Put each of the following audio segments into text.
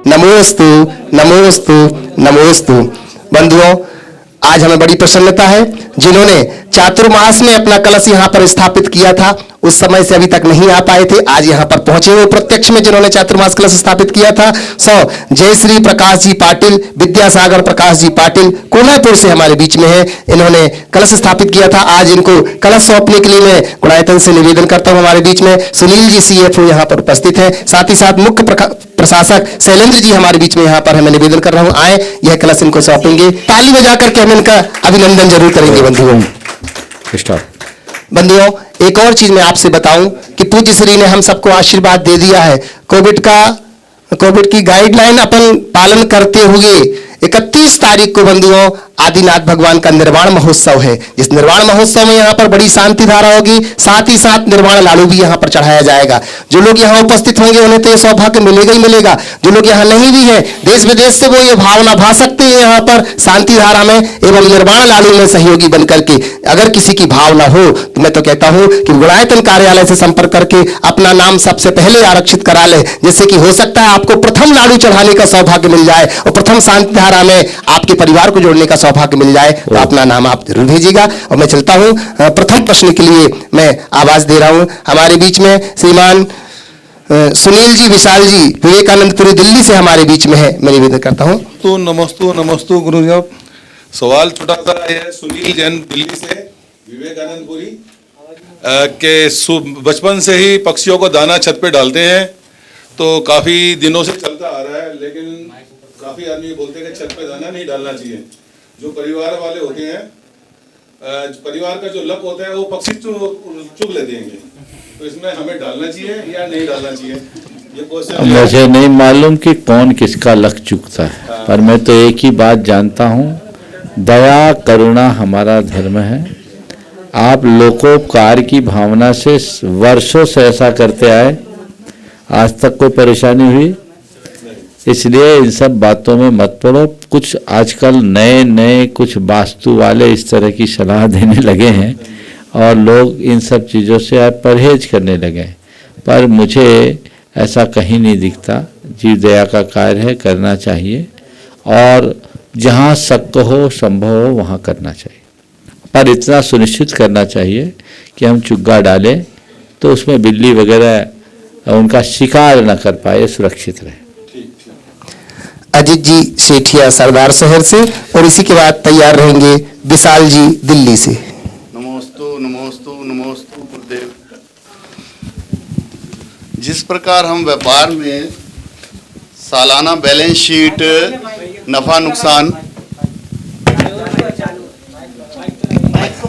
नमोस्तु नमोस्तु नमोस्तु। बंधुओं, आज हमें बड़ी प्रसन्नता है, जिन्होंने चातुर्मास में अपना कलश यहाँ पर स्थापित किया था, उस समय से अभी तक नहीं आ पाए थे, आज यहाँ पर पहुंचे हुए प्रत्यक्ष में जिन्होंने चातुर्मास कलश स्थापित किया था। जयश्री प्रकाश जी पाटिल, विद्यासागर प्रकाश जी पाटिल कोल्हापुर से हमारे बीच में है, इन्होंने कलश स्थापित किया था। आज इनको कलश सौंपने के लिए मैं गुणायतन से निवेदन करता हूं। हमारे बीच में सुनील जी CFO यहाँ पर उपस्थित है, साथ ही साथ मुख्य प्रशासक शैलेंद्र जी हमारे बीच में यहाँ पर है। मैं निवेदन कर रहा हूं, आए यह कलश इनको सौंपेंगे। ताली बजाकर के हम इनका अभिनंदन जरूर करेंगे। बंधुओं, एक और चीज मैं आपसे बताऊं कि पूज्य श्री ने हम सबको आशीर्वाद दे दिया है। कोविड की गाइडलाइन अपन पालन करते हुए 31 तारीख को बंधुओं आदिनाथ भगवान का निर्वाण महोत्सव है। इस निर्वाण महोत्सव में यहाँ पर बड़ी शांति धारा होगी, साथ ही साथ निर्वाण लाडू भी यहाँ पर चढ़ाया जाएगा। जो लोग यहाँ उपस्थित होंगे उन्हें तो ये सौभाग्य मिलेगा ही मिलेगा। जो लोग यहाँ नहीं भी हैं, देश विदेश से, वो ये भावना भा सकते हैं यहाँ पर शांति धारा में एवं निर्वाण लाडू में सहयोगी बनकर के। अगर किसी की भावना हो तो मैं तो कहता हूँ कि गुणायतन कार्यालय से संपर्क करके अपना नाम सबसे पहले आरक्षित करा ले, जिससे कि हो सकता है आपको प्रथम लाडू चढ़ाने का सौभाग्य मिल जाए और प्रथम शांति धारा में आपके परिवार को जोड़ने का सौभाग्य मिल जाए। तो अपना नाम आप जरूर भेजिएगा। और मैं चलता हूं, प्रथम प्रश्न के लिए मैं आवाज दे रहा हूं। हमारे बीच में श्रीमान सुनील जी विशाल जी विवेकानंदपुरी दिल्ली से हमारे बीच में है, मैं निवेदन करता हूं। तो नमस्तु गुरु जी। सवाल छोटा सा है, सुनील जैन दिल्ली से विवेकानंदपुरी के बचपन से ही पक्षियों को दाना छत पे डालते हैं, तो काफी दिनों से चलता आ रहा है, लेकिन काफी आदमी बोलते हैं कि छत पे दाना नहीं डालना चाहिए। जो परिवार वाले होते हैं, परिवार का जो लक होता है वो पक्षी चुग लेते हैं, तो इसमें हमें डालना चाहिए या नहीं डालना चाहिए, ये क्वेश्चन। मुझे नहीं मालूम कि कौन किसका लक चुगता है, पर मैं तो एक ही बात जानता हूँ, दया करुणा हमारा धर्म है। आप लोकोपकार की भावना से वर्षों से ऐसा करते आए, आज तक कोई परेशानी हुई? इसलिए इन सब बातों में मत पड़ो। कुछ आजकल नए कुछ वास्तु वाले इस तरह की सलाह देने लगे हैं और लोग इन सब चीज़ों से आप परहेज करने लगे, पर मुझे ऐसा कहीं नहीं दिखता। जीव दया का कार्य है, करना चाहिए, और जहाँ शक्य हो संभव हो वहाँ करना चाहिए, पर इतना सुनिश्चित करना चाहिए कि हम चुग्गा डालें तो उसमें बिल्ली वगैरह उनका शिकार न कर पाए, सुरक्षित रहे। अजीत जी सेठिया सरदार शहर से, और इसी के बाद तैयार रहेंगे विशाल जी दिल्ली से। नमोस्तु नमोस्तु नमोस्तु गुरुदेव। जिस प्रकार हम व्यापार में सालाना बैलेंस शीट, नफा नुकसान,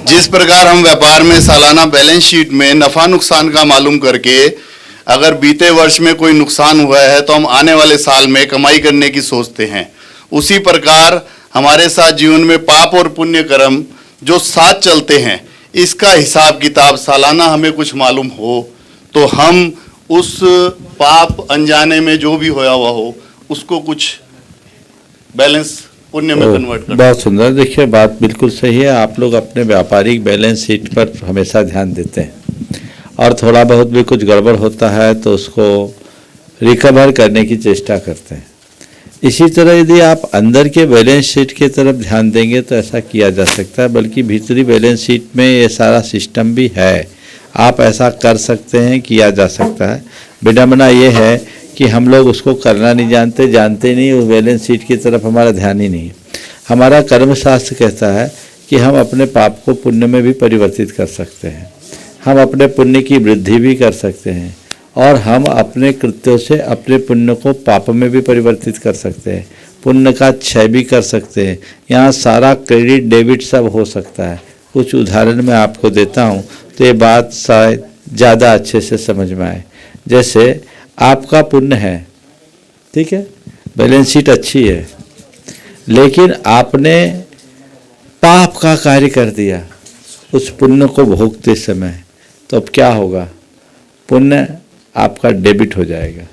जिस प्रकार हम व्यापार में सालाना बैलेंस शीट में नफा नुकसान का मालूम करके अगर बीते वर्ष में कोई नुकसान हुआ है तो हम आने वाले साल में कमाई करने की सोचते हैं, उसी प्रकार हमारे साथ जीवन में पाप और पुण्य कर्म जो साथ चलते हैं, इसका हिसाब किताब सालाना हमें कुछ मालूम हो तो हम उस पाप अनजाने में जो भी होया हुआ हो उसको कुछ बैलेंस पुण्य में कन्वर्ट कर। बहुत सुंदर। देखिए, बात बिल्कुल सही है। आप लोग अपने व्यापारिक बैलेंस शीट पर हमेशा ध्यान देते हैं, और थोड़ा बहुत भी कुछ गड़बड़ होता है तो उसको रिकवर करने की चेष्टा करते हैं। इसी तरह यदि आप अंदर के बैलेंस शीट की तरफ ध्यान देंगे तो ऐसा किया जा सकता है, बल्कि भीतरी बैलेंस शीट में ये सारा सिस्टम भी है। आप ऐसा कर सकते हैं, किया जा सकता है। विडंबना ये है कि हम लोग उसको करना नहीं जानते नहीं, उस बैलेंस शीट की तरफ हमारा ध्यान ही नहीं। हमारा कर्मशास्त्र कहता है कि हम अपने पाप को पुण्य में भी परिवर्तित कर सकते हैं, हम अपने पुण्य की वृद्धि भी कर सकते हैं, और हम अपने कृत्यों से अपने पुण्य को पाप में भी परिवर्तित कर सकते हैं, पुण्य का क्षय भी कर सकते हैं। यहाँ सारा क्रेडिट डेबिट सब हो सकता है। कुछ उदाहरण मैं आपको देता हूँ तो ये बात शायद ज़्यादा अच्छे से समझ में आए। जैसे आपका पुण्य है, ठीक है, बैलेंस शीट अच्छी है, लेकिन आपने पाप का कार्य कर दिया उस पुण्य को भोगते समय, तो अब क्या होगा? पुण्य आपका डेबिट हो जाएगा,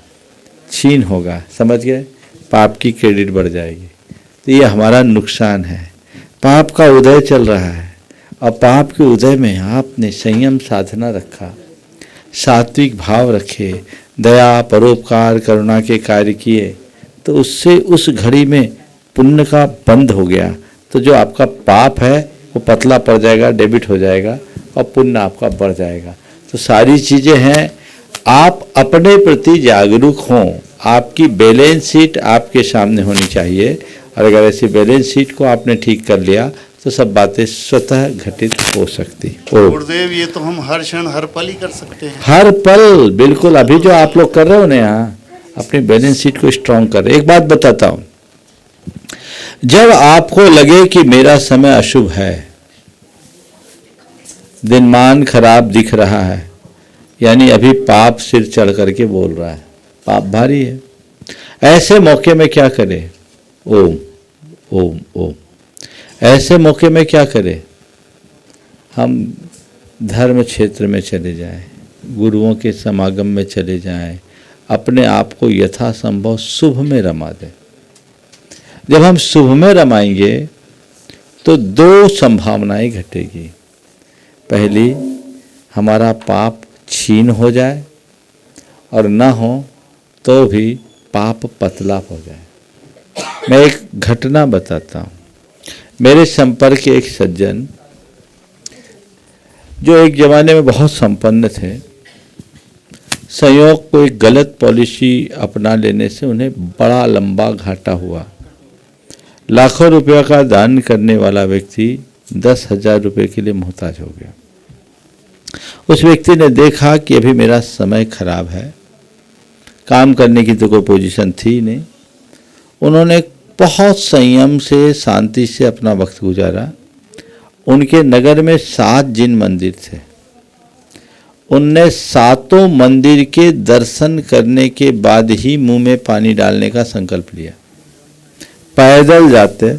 छीन होगा, समझ गए? पाप की क्रेडिट बढ़ जाएगी। तो ये हमारा नुकसान है। पाप का उदय चल रहा है और पाप के उदय में आपने संयम साधना रखा, सात्विक भाव रखे, दया परोपकार करुणा के कार्य किए, तो उससे उस घड़ी में पुण्य का बंद हो गया, तो जो आपका पाप है वो पतला पड़ जाएगा, डेबिट हो जाएगा और पुण्य आपका बढ़ जाएगा। तो सारी चीज़ें हैं, आप अपने प्रति जागरूक हों। आपकी बैलेंस शीट आपके सामने होनी चाहिए, और अगर ऐसी बैलेंस शीट को आपने ठीक कर लिया तो सब बातें स्वतः घटित हो सकती। गुरुदेव, ये तो हम हर क्षण हर पल ही कर सकते हैं। हर पल, बिल्कुल। अभी जो आप लोग कर रहे हो ना यहाँ, अपनी बैलेंस शीट को स्ट्रांग कर। एक बात बताता हूँ, जब आपको लगे कि मेरा समय अशुभ है, दिनमान खराब दिख रहा है, यानी अभी पाप सिर चढ़ करके बोल रहा है, पाप भारी है, ऐसे मौके में क्या करें? ओम ओम ओम। ऐसे मौके में क्या करें? हम धर्म क्षेत्र में चले जाएं, गुरुओं के समागम में चले जाएं, अपने आप को यथासंभव शुभ में रमा दें। जब हम शुभ में रमाएंगे तो दो संभावनाएं घटेगी। पहली, हमारा पाप छीन हो जाए, और न हो तो भी पाप पतला हो जाए। मैं एक घटना बताता हूँ। मेरे संपर्क के एक सज्जन, जो एक ज़माने में बहुत संपन्न थे, संयोग को एक गलत पॉलिसी अपना लेने से उन्हें बड़ा लंबा घाटा हुआ। लाखों रुपया का दान करने वाला व्यक्ति 10,000 रुपये के लिए मोहताज हो गया। उस व्यक्ति ने देखा कि अभी मेरा समय खराब है, काम करने की तो कोई पोजीशन थी नहीं। उन्होंने बहुत संयम से, शांति से अपना वक्त गुजारा। उनके नगर में 7 जिन मंदिर थे। उनने 7 मंदिर के दर्शन करने के बाद ही मुंह में पानी डालने का संकल्प लिया। पैदल जाते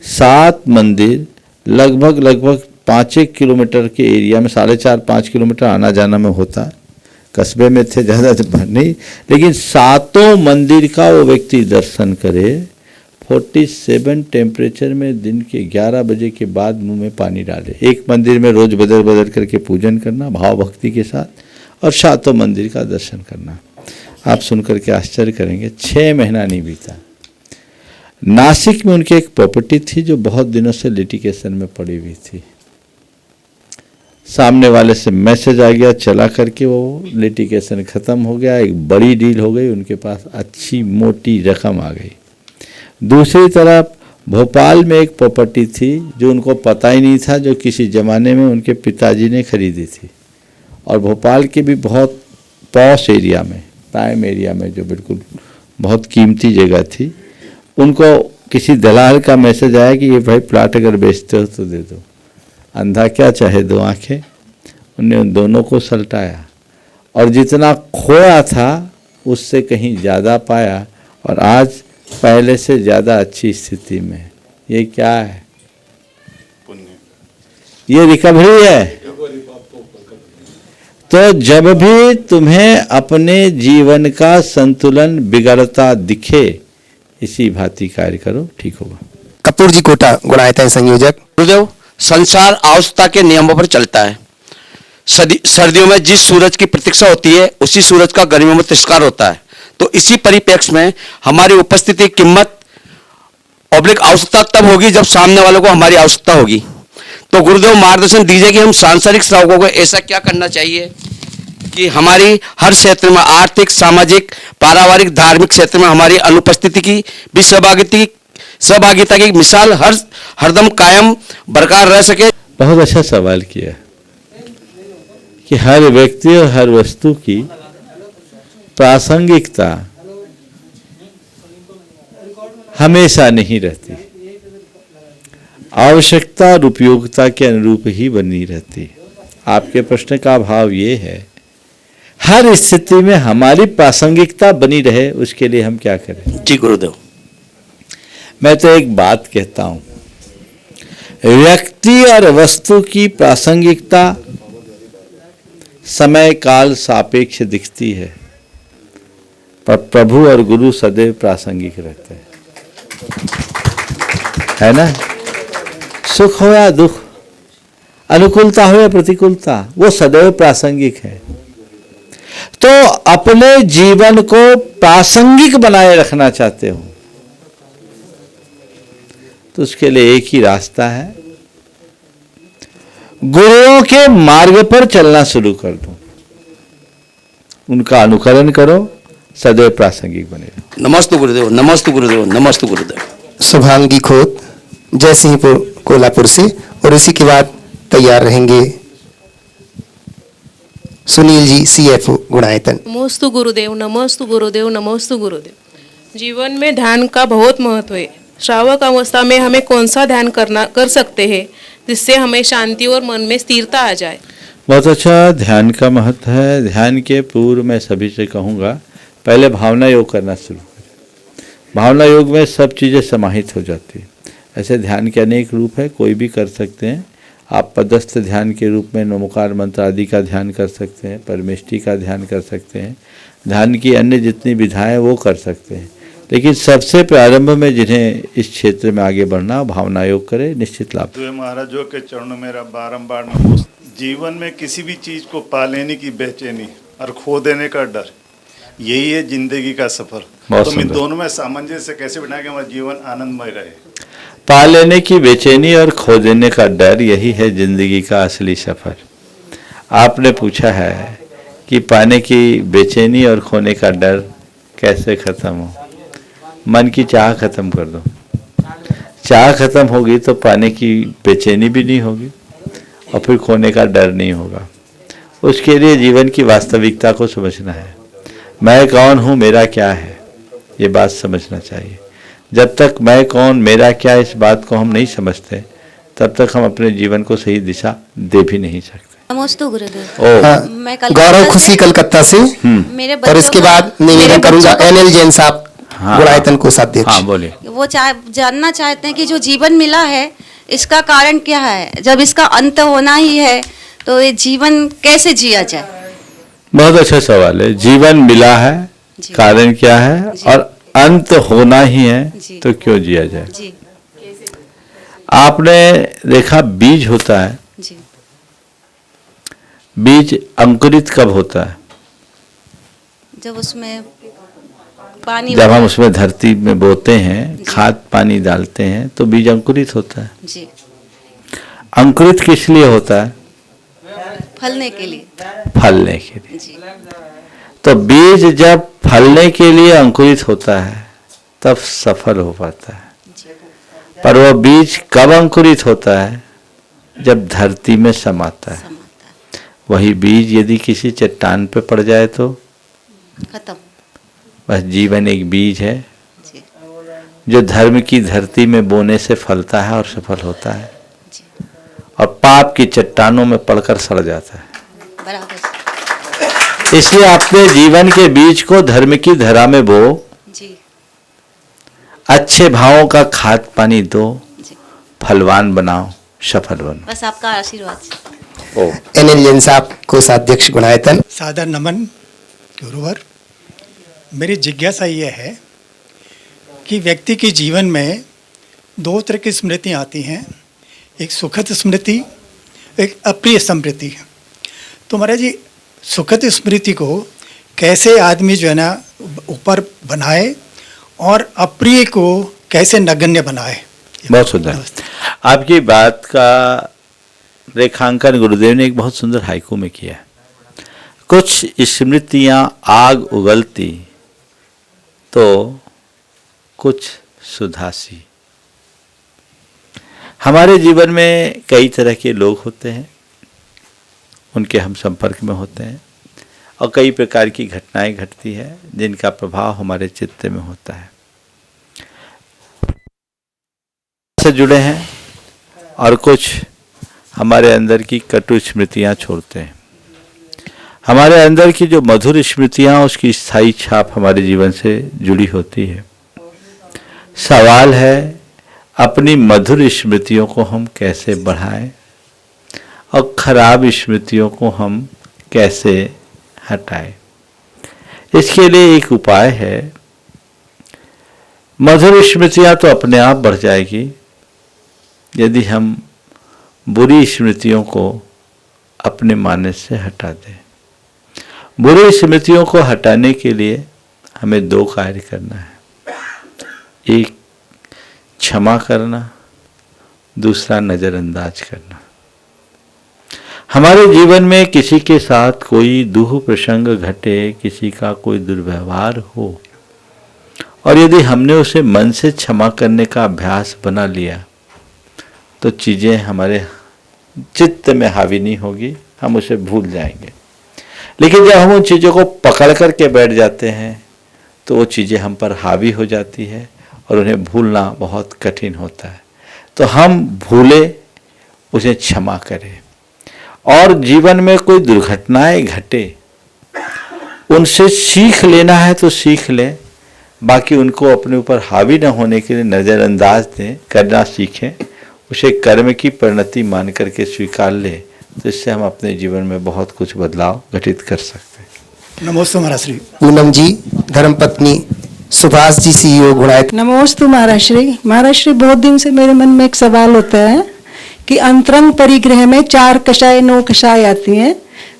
7 मंदिर, लगभग 5-1 किलोमीटर के एरिया में, 4.5-5 किलोमीटर आना जाना में होता। कस्बे में थे, ज़्यादा नहीं, लेकिन 7 मंदिर का वो व्यक्ति दर्शन करे। 47 टेम्परेचर में दिन के 11 बजे के बाद मुंह में पानी डाले। एक मंदिर में रोज बदल बदल करके पूजन करना भाव भक्ति के साथ, और 7 मंदिर का दर्शन करना। आप सुनकर के आश्चर्य करेंगे, 6 महीना नहीं बीता। नासिक में उनकी एक प्रॉपर्टी थी जो बहुत दिनों से लिटिगेशन में पड़ी हुई थी। सामने वाले से मैसेज आ गया, चला करके वो लिटिगेशन ख़त्म हो गया, एक बड़ी डील हो गई, उनके पास अच्छी मोटी रकम आ गई। दूसरी तरफ भोपाल में एक प्रॉपर्टी थी जो उनको पता ही नहीं था, जो किसी ज़माने में उनके पिताजी ने खरीदी थी, और भोपाल के भी बहुत पॉश एरिया में, प्राइम एरिया में, जो बिल्कुल बहुत कीमती जगह थी। उनको किसी दलाल का मैसेज आया कि ये भाई प्लाट अगर बेचते हो तो दे दो। अंधा क्या चाहे दो आंखें। उनने उन दोनों को सलटाया, और जितना खोया था उससे कहीं ज़्यादा पाया, और आज पहले से ज़्यादा अच्छी स्थिति में। ये क्या है? ये रिकवरी है। तो जब भी तुम्हें अपने जीवन का संतुलन बिगड़ता दिखे, इसी भांति कार्य करो, ठीक होगा। कपूर जी कोटा, गुणायतन संयोजक। गुरुदेव, संसार आवश्यकता के नियमों पर चलता है। सर्दियों में जिस सूरज की प्रतीक्षा होती है, उसी सूरज का गर्मियों में तिरस्कार होता है। तो इसी परिप्रेक्ष्य में हमारी उपस्थिति की कीमत ऑब्लिक आवश्यकता तब होगी जब सामने वालों को हमारी आवश्यकता होगी। तो गुरुदेव मार्गदर्शन दीजिए कि हम सांसारिक श्रावकों को ऐसा क्या करना चाहिए कि हमारी हर क्षेत्र में, आर्थिक, सामाजिक, पारिवारिक, धार्मिक क्षेत्र में हमारी अनुपस्थिति की भी सहभागिता की मिसाल हरदम कायम बरकरार रह सके। बहुत अच्छा सवाल किया कि हर व्यक्ति और हर वस्तु की प्रासंगिकता हमेशा नहीं रहती, आवश्यकता और उपयोगिता के अनुरूप ही बनी रहती। आपके प्रश्न का भाव ये है, हर स्थिति में हमारी प्रासंगिकता बनी रहे, उसके लिए हम क्या करें? जी गुरुदेव। मैं तो एक बात कहता हूं, व्यक्ति और वस्तु की प्रासंगिकता समय काल सापेक्ष दिखती है, पर प्रभु और गुरु सदैव प्रासंगिक रहते हैं, है ना? सुख हो या दुख, अनुकूलता हो या प्रतिकूलता, वो सदैव प्रासंगिक है। तो अपने जीवन को प्रासंगिक बनाए रखना चाहते हो तो उसके लिए एक ही रास्ता है, गुरुओं के मार्ग पर चलना शुरू कर दो, उनका अनुकरण करो, सदैव प्रासंगिक बने रहो। नमस्ते गुरुदेव, नमस्ते गुरुदेव, नमस्ते गुरुदेव। शुभांगी खोत जयसिंहपुर कोल्हापुर से, और इसी के बाद तैयार रहेंगे सुनील जी CFO गुणायतन। नमोस्तु गुरुदेव, नमोस्तु गुरुदेव, नमोस्तु गुरुदेव। जीवन में ध्यान का बहुत महत्व है। श्रावक अवस्था में हमें कौन सा ध्यान कर सकते हैं जिससे हमें शांति और मन में स्थिरता आ जाए? बहुत अच्छा ध्यान का महत्व है। ध्यान के पूर्व मैं सभी से कहूँगा पहले भावना योग करना शुरू करें। भावना योग में सब चीज़ें समाहित हो जाती है। ऐसे ध्यान के अनेक रूप है, कोई भी कर सकते हैं। आप पदस्थ ध्यान के रूप में नमोकार मंत्र आदि का ध्यान कर सकते हैं, परमेष्टि का ध्यान कर सकते हैं, ध्यान की अन्य जितनी विधाएं वो कर सकते हैं। लेकिन सबसे प्रारंभ में जिन्हें इस क्षेत्र में आगे बढ़ना, भावना योग करें, निश्चित लाभ। तो महाराजों के चरणों में मेरा बारंबार नमस्ते। जीवन में किसी भी चीज़ को पा लेने की बेचैनी और खो देने का डर, यही है जिंदगी का सफर। तो मैं दोनों में सामंजस्य कैसे बनाए कि हमारा जीवन आनंदमय रहे? पा लेने की बेचैनी और खो देने का डर, यही है जिंदगी का असली सफर। आपने पूछा है कि पाने की बेचैनी और खोने का डर कैसे खत्म हो। मन की चाह खत्म कर दो। चाह खत्म होगी तो पाने की बेचैनी भी नहीं होगी और फिर खोने का डर नहीं होगा। उसके लिए जीवन की वास्तविकता को समझना है। मैं कौन हूँ, मेरा क्या है, ये बात समझना चाहिए। जब तक मैं कौन मेरा क्या इस बात को हम नहीं समझते, तब तक हम अपने जीवन को सही दिशा दे भी नहीं सकते। नमस्ते गुरुदेव। हाँ, मैं गौरव खुशी कलकत्ता से, मेरे और इसके बाद निवेदन करूंगा NL जैन साहब गुणायतन कोषाध्यक्ष। हाँ बोलिए। वो जानना चाहते हैं कि जो जीवन मिला है इसका कारण क्या है? जब इसका अंत होना ही है तो ये जीवन कैसे जिया जाए? बहुत अच्छा सवाल है। जीवन मिला है, कारण क्या है, और अंत होना ही है तो क्यों जिया जाए? जी आपने देखा बीज होता है, जी बीज अंकुरित कब होता है? जब उसमें पानी, जब हम उसमें धरती में बोते हैं, खाद पानी डालते हैं तो बीज अंकुरित होता है। जी अंकुरित किस लिए होता है? फलने के लिए। फलने के लिए। जी तो बीज जब फलने के लिए अंकुरित होता है तब सफल हो पाता है। पर वह बीज कब अंकुरित होता है? जब धरती में समाता है। वही बीज यदि किसी चट्टान पे पड़ जाए तो खत्म। बस जीवन एक बीज है जी जो धर्म की धरती में बोने से फलता है और सफल होता है, जी और पाप की चट्टानों में पड़कर सड़ जाता है। बराबर। इसलिए अपने जीवन के बीज को धर्म की धरा में बो, जी अच्छे भावों का खाद पानी दो, जी फलवान बनाओ, सफल बनो। बस आपका आशीर्वाद से। ओ NL जैन साहब कोषाध्यक्ष गुणायतन। सादर नमन गुरुवर। मेरी जिज्ञासा ये है कि व्यक्ति के जीवन में दो तरह की स्मृतियाँ आती हैं, एक सुखद स्मृति, एक अप्रिय स्मृति। तो महाराज जी, सुखद स्मृति को कैसे आदमी जो है ना ऊपर बनाए और अप्रिय को कैसे नगण्य बनाए? बहुत सुंदर। आपकी बात का रेखांकन गुरुदेव ने एक बहुत सुंदर हाइकू में किया है। कुछ स्मृतियां आग उगलती तो कुछ सुधासी। हमारे जीवन में कई तरह के लोग होते हैं, उनके हम संपर्क में होते हैं, और कई प्रकार की घटनाएं घटती है जिनका प्रभाव हमारे चित्त में होता है, से जुड़े हैं, और कुछ हमारे अंदर की कटु स्मृतियां छोड़ते हैं। हमारे अंदर की जो मधुर स्मृतियां, उसकी स्थायी छाप हमारे जीवन से जुड़ी होती है। सवाल है अपनी मधुर स्मृतियों को हम कैसे बढ़ाएं और खराब स्मृतियों को हम कैसे हटाएं। इसके लिए एक उपाय है। मधुर स्मृतियां तो अपने आप बढ़ जाएगी यदि हम बुरी स्मृतियों को अपने मानस से हटा दें। बुरी स्मृतियों को हटाने के लिए हमें 2 कार्य करना है। एक, क्षमा करना, दूसरा नज़रअंदाज करना। हमारे जीवन में किसी के साथ कोई दुख प्रसंग घटे, किसी का कोई दुर्व्यवहार हो, और यदि हमने उसे मन से क्षमा करने का अभ्यास बना लिया तो चीज़ें हमारे चित्त में हावी नहीं होगी, हम उसे भूल जाएंगे। लेकिन जब हम उन चीज़ों को पकड़ कर के बैठ जाते हैं तो वो चीज़ें हम पर हावी हो जाती है और उन्हें भूलना बहुत कठिन होता है। तो हम भूले, उसे क्षमा करें। और जीवन में कोई दुर्घटनाएं घटे, उनसे सीख लेना है तो सीख लें, बाकी उनको अपने ऊपर हावी न होने के लिए नज़रअंदाज दें, करना सीखें, उसे कर्म की परिणति मान करके स्वीकार लें, तो इससे हम अपने जीवन में बहुत कुछ बदलाव घटित कर सकते हैं। नमोस्तु महाराज श्री। पूनम जी, धर्मपत्नी सुभाष जी, CEO गुणायत। नमोस्तु महाराज श्री। महाराज श्री, बहुत दिन से मेरे मन में एक सवाल होता है कि अंतरंग परिग्रह में 4 कषाय 9 कषाय आती हैं,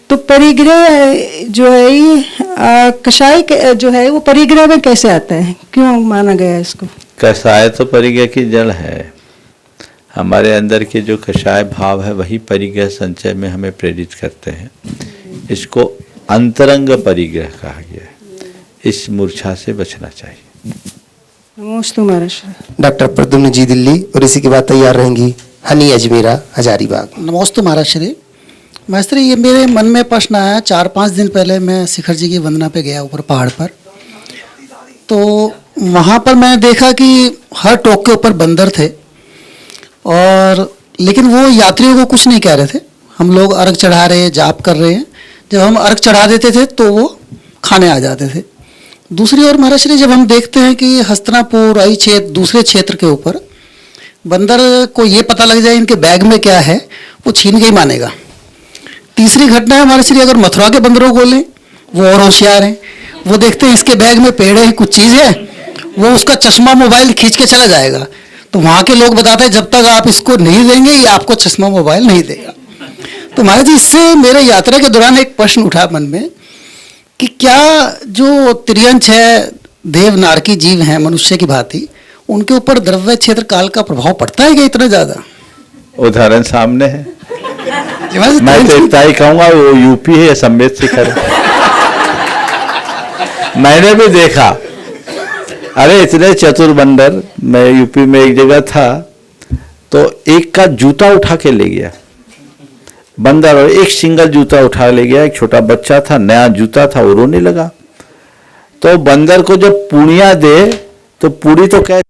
तो परिग्रह जो है ये कषाय जो है वो परिग्रह में कैसे आता है, क्यों माना गया है इसको? कषाय तो परिग्रह की जड़ है। हमारे अंदर के जो कषाय भाव है वही परिग्रह संचय में हमें प्रेरित करते हैं। इसको अंतरंग परिग्रह कहा गया है। इस मूर्छा से बचना चाहिए। नमोस्तु महाराज। डॉक्टर प्रद्युम्न जी दिल्ली, और इसी के बाद तैयार रहेंगी हनी अजमेरा हजारीबाग। नमोस्तु महाराज श्री। मास्टर, ये मेरे मन में प्रश्न आया। 4-5 दिन पहले मैं शिखर जी की वंदना पे गया ऊपर पहाड़ पर, तो वहाँ पर मैंने देखा कि हर टोक के ऊपर बंदर थे, और लेकिन वो यात्रियों को कुछ नहीं कह रहे थे। हम लोग अर्घ चढ़ा रहे हैं, जाप कर रहे हैं, जब हम अर्घ चढ़ा देते थे तो वो खाने आ जाते थे। दूसरी ओर महाराज श्री, जब हम देखते हैं कि हस्तिनापुर आई क्षेत्र दूसरे क्षेत्र के ऊपर बंदर को ये पता लग जाए इनके बैग में क्या है, वो छीन के ही मानेगा। तीसरी घटना है महाराज श्री, अगर मथुरा के बंदरों को लें, वो और होशियार हैं। वो देखते हैं इसके बैग में पेड़ है, कुछ चीज़ है, वो उसका चश्मा मोबाइल खींच के चला जाएगा। तो वहाँ के लोग बताते हैं जब तक आप इसको नहीं देंगे ये आपको चश्मा मोबाइल नहीं देगा। तो महाराज जी, इससे मेरे यात्रा के दौरान एक प्रश्न उठा मन में कि क्या जो त्रियंश है, देव नारकी जीव हैं मनुष्य की भांति, उनके ऊपर द्रव्य क्षेत्र काल का प्रभाव पड़ता है क्या इतना ज़्यादा? उदाहरण सामने है। मैं तो इतना ही कहूँगा, वो यूपी है या सम्मेत शिखर। मैंने भी देखा, अरे इतने चतुर बंदर। मैं यूपी में एक जगह था, तो एक का जूता उठा के ले गया बंदर, और एक सिंगल जूता उठा ले गया। एक छोटा बच्चा था, नया जूता था, वो रोने लगा। तो बंदर को जब पूड़ियाँ दे तो पूड़ी तो कह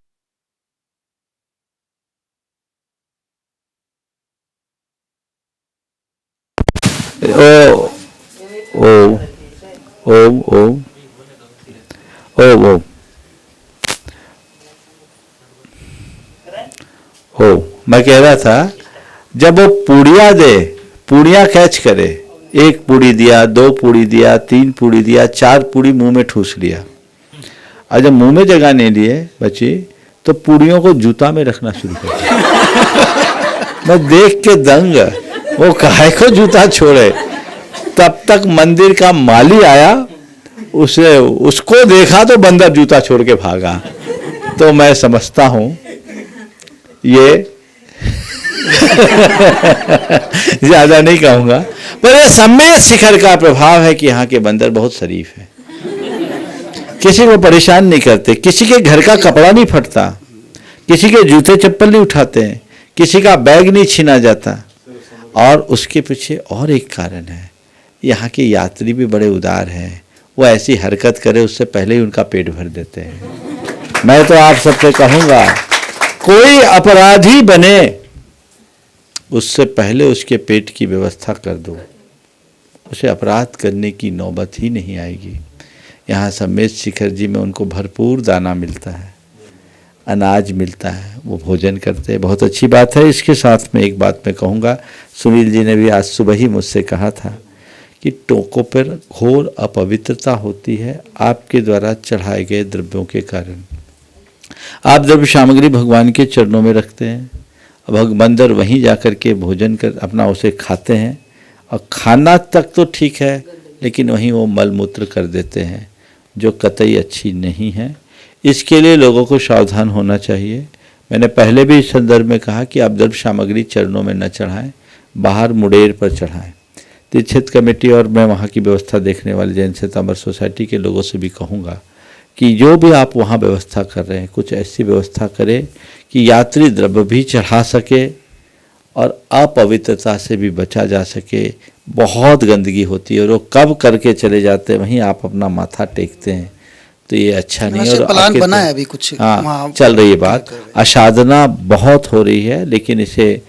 ओ ओ ओ ओ ओ ओ ओ मैं कह रहा था, जब वो पूड़ियाँ दे, पूड़ियाँ कैच करे, 1 पूड़ी दिया, 2 पूड़ी दिया, 3 पूड़ी दिया, 4 पूड़ी मुंह में ठूस लिया, और जब मुंह में जगह नहीं लिए बची तो पूड़ियों को जूता में रखना शुरू कर दिया। मैं देख के दंग, वो काहे को जूता छोड़े। तब तक मंदिर का माली आया, उसको देखा तो बंदर जूता छोड़ के भागा। तो मैं समझता हूँ ये ज्यादा नहीं कहूँगा, पर ये सम्मेत शिखर का प्रभाव है कि यहाँ के बंदर बहुत शरीफ हैं, किसी को परेशान नहीं करते, किसी के घर का कपड़ा नहीं फटता, किसी के जूते चप्पल नहीं उठाते हैं, किसी का बैग नहीं छीना जाता। और उसके पीछे और एक कारण है, यहाँ के यात्री भी बड़े उदार हैं। वो ऐसी हरकत करे उससे पहले ही उनका पेट भर देते हैं। मैं तो आप सबसे कहूँगा, कोई अपराधी बने उससे पहले उसके पेट की व्यवस्था कर दो, उसे अपराध करने की नौबत ही नहीं आएगी। यहाँ सम्मेत शिखर जी में उनको भरपूर दाना मिलता है, अनाज मिलता है, वो भोजन करते हैं, बहुत अच्छी बात है। इसके साथ में एक बात मैं कहूँगा, सुनील जी ने भी आज सुबह ही मुझसे कहा था कि टोकों पर घोर अपवित्रता होती है आपके द्वारा चढ़ाए गए द्रव्यों के कारण। आप द्रव्य सामग्री भगवान के चरणों में रखते हैं, बंदर वहीं जाकर के भोजन कर अपना उसे खाते हैं, और खाना तक तो ठीक है, लेकिन वहीं वो मल मूत्र कर देते हैं, जो कतई अच्छी नहीं है। इसके लिए लोगों को सावधान होना चाहिए। मैंने पहले भी इस संदर्भ में कहा कि आप द्रव्य सामग्री चरणों में न चढ़ाएं, बाहर मुडेर पर चढ़ाएं। तीर्थ कमेटी और मैं वहाँ की व्यवस्था देखने वाले जैन श्वेतांबर सोसाइटी के लोगों से भी कहूँगा कि जो भी आप वहाँ व्यवस्था कर रहे हैं, कुछ ऐसी व्यवस्था करें कि यात्री द्रव्य भी चढ़ा सके और अपवित्रता से भी बचा जा सके। बहुत गंदगी होती है और वो कब करके चले जाते हैं, वहीं आप अपना माथा टेकते हैं, तो ये अच्छा नहीं है। और प्लान बना है अभी कुछ, हाँ चल रही है बात, असाधना बहुत हो रही है, लेकिन इसे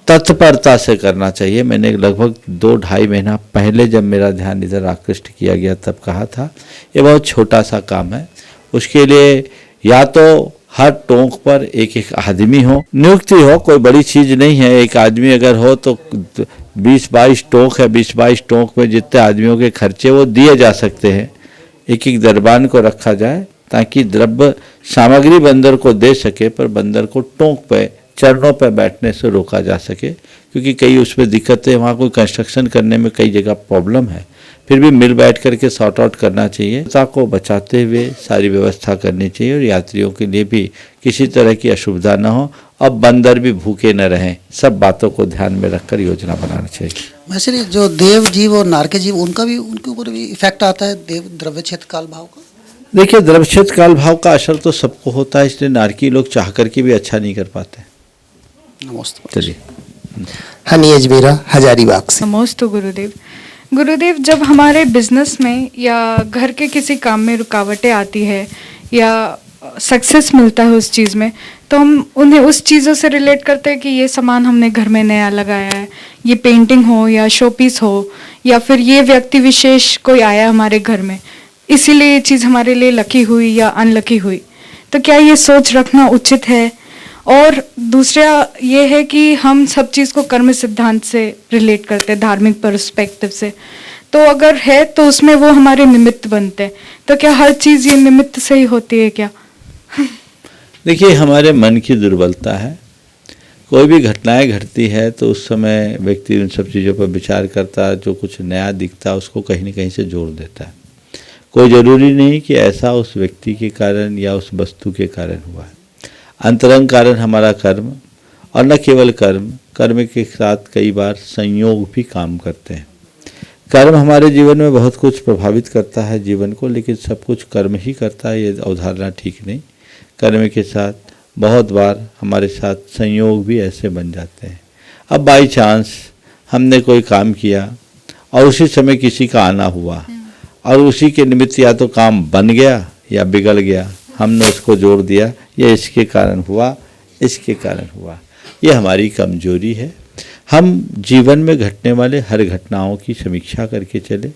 तत्परता से करना चाहिए। मैंने लगभग 2-2.5 महीना पहले जब मेरा ध्यान इधर आकृष्ट किया गया तब कहा था ये बहुत छोटा सा काम है। उसके लिए या तो हर टोंक पर एक एक आदमी हो, नियुक्ति हो, कोई बड़ी चीज़ नहीं है। एक आदमी अगर हो तो 20-22 टोंक है, 20-22 टोंक में जितने आदमियों के खर्चे वो दिए जा सकते हैं। एक एक दरबान को रखा जाए ताकि द्रव्य सामग्री बंदर को दे सके, पर बंदर को टोंक पे चरणों पर बैठने से रोका जा सके, क्योंकि कई उसमें दिक्कतें, वहाँ कोई कंस्ट्रक्शन करने में कई जगह प्रॉब्लम है। फिर भी मिल बैठ करके सॉर्ट आउट करना चाहिए, स्वच्छता को बचाते हुए सारी व्यवस्था करनी चाहिए और यात्रियों के लिए भी किसी तरह की असुविधा न हो। अब बंदर भी भूखे न रहें, सब बातों को ध्यान में रखकर योजना बनाना चाहिए। वैसे जो देव जीव और नारके जीव उनके ऊपर भी इफेक्ट आता है देव द्रव्य क्षेत्र काल भाव का। देखिए, द्रव्य क्षेत्र काल भाव का असर तो सबको होता है, इसलिए नारकी लोग चाह करके भी अच्छा नहीं कर पाते। नमस्ते। चलिए। हनी अजमेरा हजारीबाग से। नमस्ते गुरुदेव। गुरुदेव, जब हमारे बिजनेस में या घर के किसी काम में रुकावटें आती है या सक्सेस मिलता है उस चीज़ में, तो हम उन्हें उस चीज़ों से रिलेट करते हैं कि ये सामान हमने घर में नया लगाया है, ये पेंटिंग हो या शोपीस हो, या फिर ये व्यक्ति विशेष कोई आया हमारे घर में, इसीलिए ये चीज़ हमारे लिए लकी हुई या अनलकी हुई। तो क्या ये सोच रखना उचित है? और दूसरा ये है कि हम सब चीज़ को कर्म सिद्धांत से रिलेट करते हैं, धार्मिक पर्सपेक्टिव से। तो अगर है तो उसमें वो हमारे निमित्त बनते हैं, तो क्या हर चीज़ ये निमित्त से ही होती है क्या? देखिए, हमारे मन की दुर्बलता है। कोई भी घटनाएं घटती है तो उस समय व्यक्ति उन सब चीज़ों पर विचार करता है, जो कुछ नया दिखता है उसको कहीं न कहीं से जोड़ देता है। कोई ज़रूरी नहीं कि ऐसा उस व्यक्ति के कारण या उस वस्तु के कारण हुआ है। अंतरंग कारण हमारा कर्म, और न केवल कर्म, कर्म के साथ कई बार संयोग भी काम करते हैं। कर्म हमारे जीवन में बहुत कुछ प्रभावित करता है जीवन को, लेकिन सब कुछ कर्म ही करता है, ये अवधारणा ठीक नहीं। कर्म के साथ बहुत बार हमारे साथ संयोग भी ऐसे बन जाते हैं। अब बाई चांस हमने कोई काम किया और उसी समय किसी का आना हुआ और उसी के निमित्त या तो काम बन गया या बिगड़ गया, हमने उसको जोड़ दिया, ये इसके कारण हुआ, इसके कारण हुआ। ये हमारी कमजोरी है। हम जीवन में घटने वाले हर घटनाओं की समीक्षा करके चले।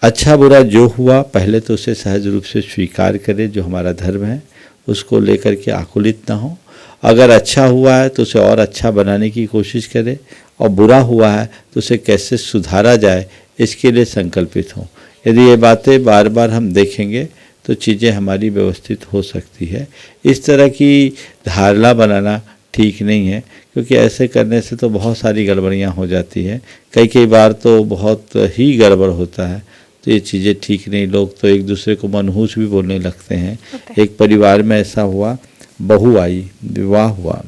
अच्छा बुरा जो हुआ पहले तो उसे सहज रूप से स्वीकार करें, जो हमारा धर्म है, उसको लेकर के आकुलित ना हो। अगर अच्छा हुआ है तो उसे और अच्छा बनाने की कोशिश करें, और बुरा हुआ है तो उसे कैसे सुधारा जाए इसके लिए संकल्पित हों। यदि ये बातें बार बार हम देखेंगे तो चीज़ें हमारी व्यवस्थित हो सकती है। इस तरह की धारणा बनाना ठीक नहीं है, क्योंकि ऐसे करने से तो बहुत सारी गड़बड़ियाँ हो जाती हैं। कई बार तो बहुत ही गड़बड़ होता है, तो ये चीज़ें ठीक नहीं। लोग तो एक दूसरे को मनहूस भी बोलने लगते हैं। एक परिवार में ऐसा हुआ, बहू आई, विवाह हुआ,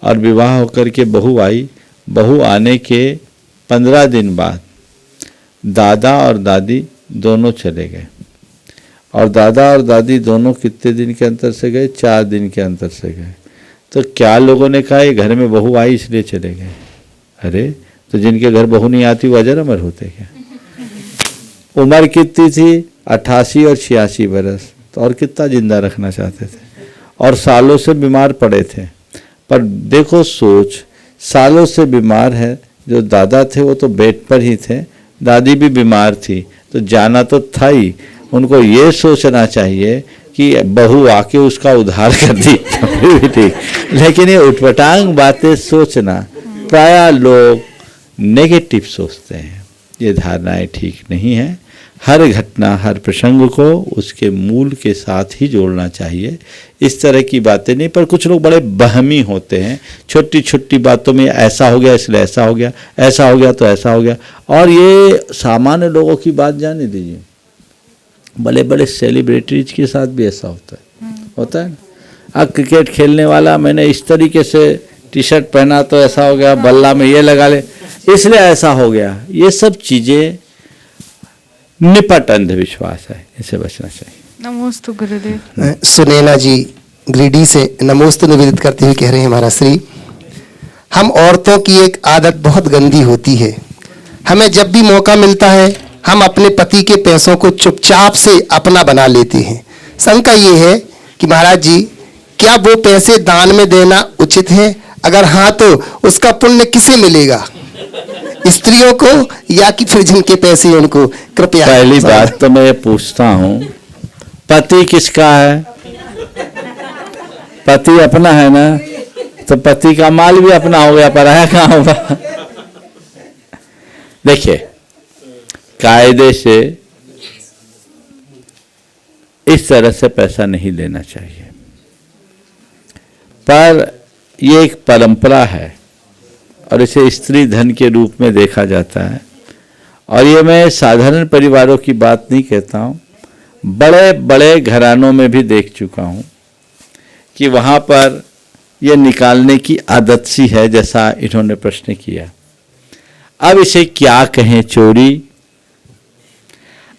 और विवाह होकर के बहू आई। बहू आने के 15 दिन बाद दादा और दादी दोनों चले गए, और दादा और दादी दोनों कितने दिन के अंतर से गए? 4 दिन के अंतर से गए। तो क्या लोगों ने कहा ये घर में बहू आई इसलिए चले गए? अरे, तो जिनके घर बहू नहीं आती वो अजर अमर होते क्या? उम्र कितनी थी? 88 और 86 बरस। तो और कितना जिंदा रखना चाहते थे, और सालों से बीमार पड़े थे। पर देखो सोच, सालों से बीमार है। जो दादा थे वो तो बेड पर ही थे, दादी भी बीमार थी, तो जाना तो था ही। उनको ये सोचना चाहिए कि बहू आके उसका उद्धार कर दी भी ठीक, लेकिन ये उठपटांग बातें सोचना, प्रायः लोग नेगेटिव सोचते हैं। ये धारणाएं ठीक नहीं है। हर घटना घटना, हर प्रसंग को उसके मूल के साथ ही जोड़ना चाहिए। इस तरह की बातें नहीं। पर कुछ लोग बड़े बहमी होते हैं, छोटी छोटी बातों में ऐसा हो गया इसलिए ऐसा हो गया, ऐसा हो गया तो ऐसा हो गया। और ये सामान्य लोगों की बात जाने दीजिए, बड़े बड़े सेलिब्रिटीज के साथ भी ऐसा होता है ना। अब क्रिकेट खेलने वाला, मैंने इस तरीके से टी शर्ट पहना तो ऐसा हो गया, बल्ला में ये लगा ले इसलिए ऐसा हो गया। ये सब चीज़ें निपट अंधविश्वास है, इसे बचना चाहिए। नमोस्तु गुरुदेव। सुनैना जी ग्रीडी से नमोस्तु निवेदित करते हुए कह रहे हैं, महाराज श्री, हम औरतों की एक आदत बहुत गंदी होती है। हमें जब भी मौका मिलता है हम अपने पति के पैसों को चुपचाप से अपना बना लेते हैं। शंका ये है कि महाराज जी, क्या वो पैसे दान में देना उचित है? अगर हाँ तो उसका पुण्य किसे मिलेगा, स्त्रियों को या कि फिर जिनके पैसे उनको? कृपया। पहली बात तो मैं पूछता हूँ, पति किसका है? पति अपना है ना, तो पति का माल भी अपना हो गया, पराया कहाँ होगा? देखिए, कायदे से इस तरह से पैसा नहीं लेना चाहिए, पर ये एक परंपरा है और इसे स्त्री धन के रूप में देखा जाता है। और ये मैं साधारण परिवारों की बात नहीं कहता हूँ, बड़े बड़े घरानों में भी देख चुका हूँ कि वहाँ पर ये निकालने की आदत सी है, जैसा इन्होंने प्रश्न किया। अब इसे क्या कहें, चोरी?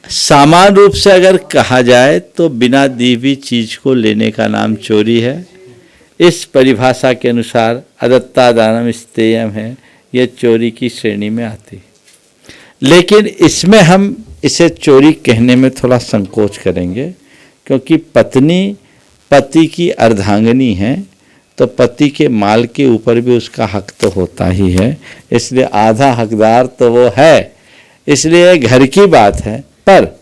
सामान्य रूप से अगर कहा जाए तो बिना दी हुई चीज को लेने का नाम चोरी है। इस परिभाषा के अनुसार अदत्ता दानम स्तेयम है, यह चोरी की श्रेणी में आती। लेकिन इसमें हम इसे चोरी कहने में थोड़ा संकोच करेंगे, क्योंकि पत्नी पति की अर्धांगिनी है, तो पति के माल के ऊपर भी उसका हक तो होता ही है, इसलिए आधा हकदार तो वो है। इसलिए घर की बात है, पर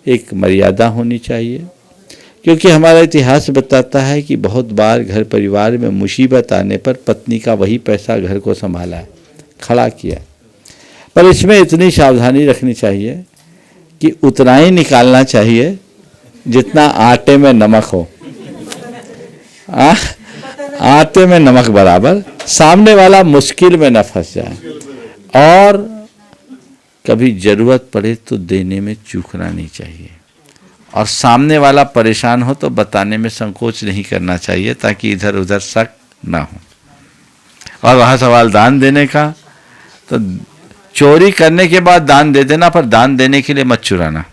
एक मर्यादा होनी चाहिए। क्योंकि हमारा इतिहास बताता है कि बहुत बार घर परिवार में मुसीबत आने पर पत्नी का वही पैसा घर को संभाला है, खड़ा किया। पर इसमें इतनी सावधानी रखनी चाहिए कि उतना ही निकालना चाहिए जितना आटे में नमक हो। आटे में नमक बराबर, सामने वाला मुश्किल में न फंस जाए। और कभी जरूरत पड़े तो देने में चूकना नहीं चाहिए, और सामने वाला परेशान हो तो बताने में संकोच नहीं करना चाहिए, ताकि इधर उधर शक ना हो। और वहाँ सवाल दान देने का, तो चोरी करने के बाद दान दे देना, पर दान देने के लिए मत चुराना।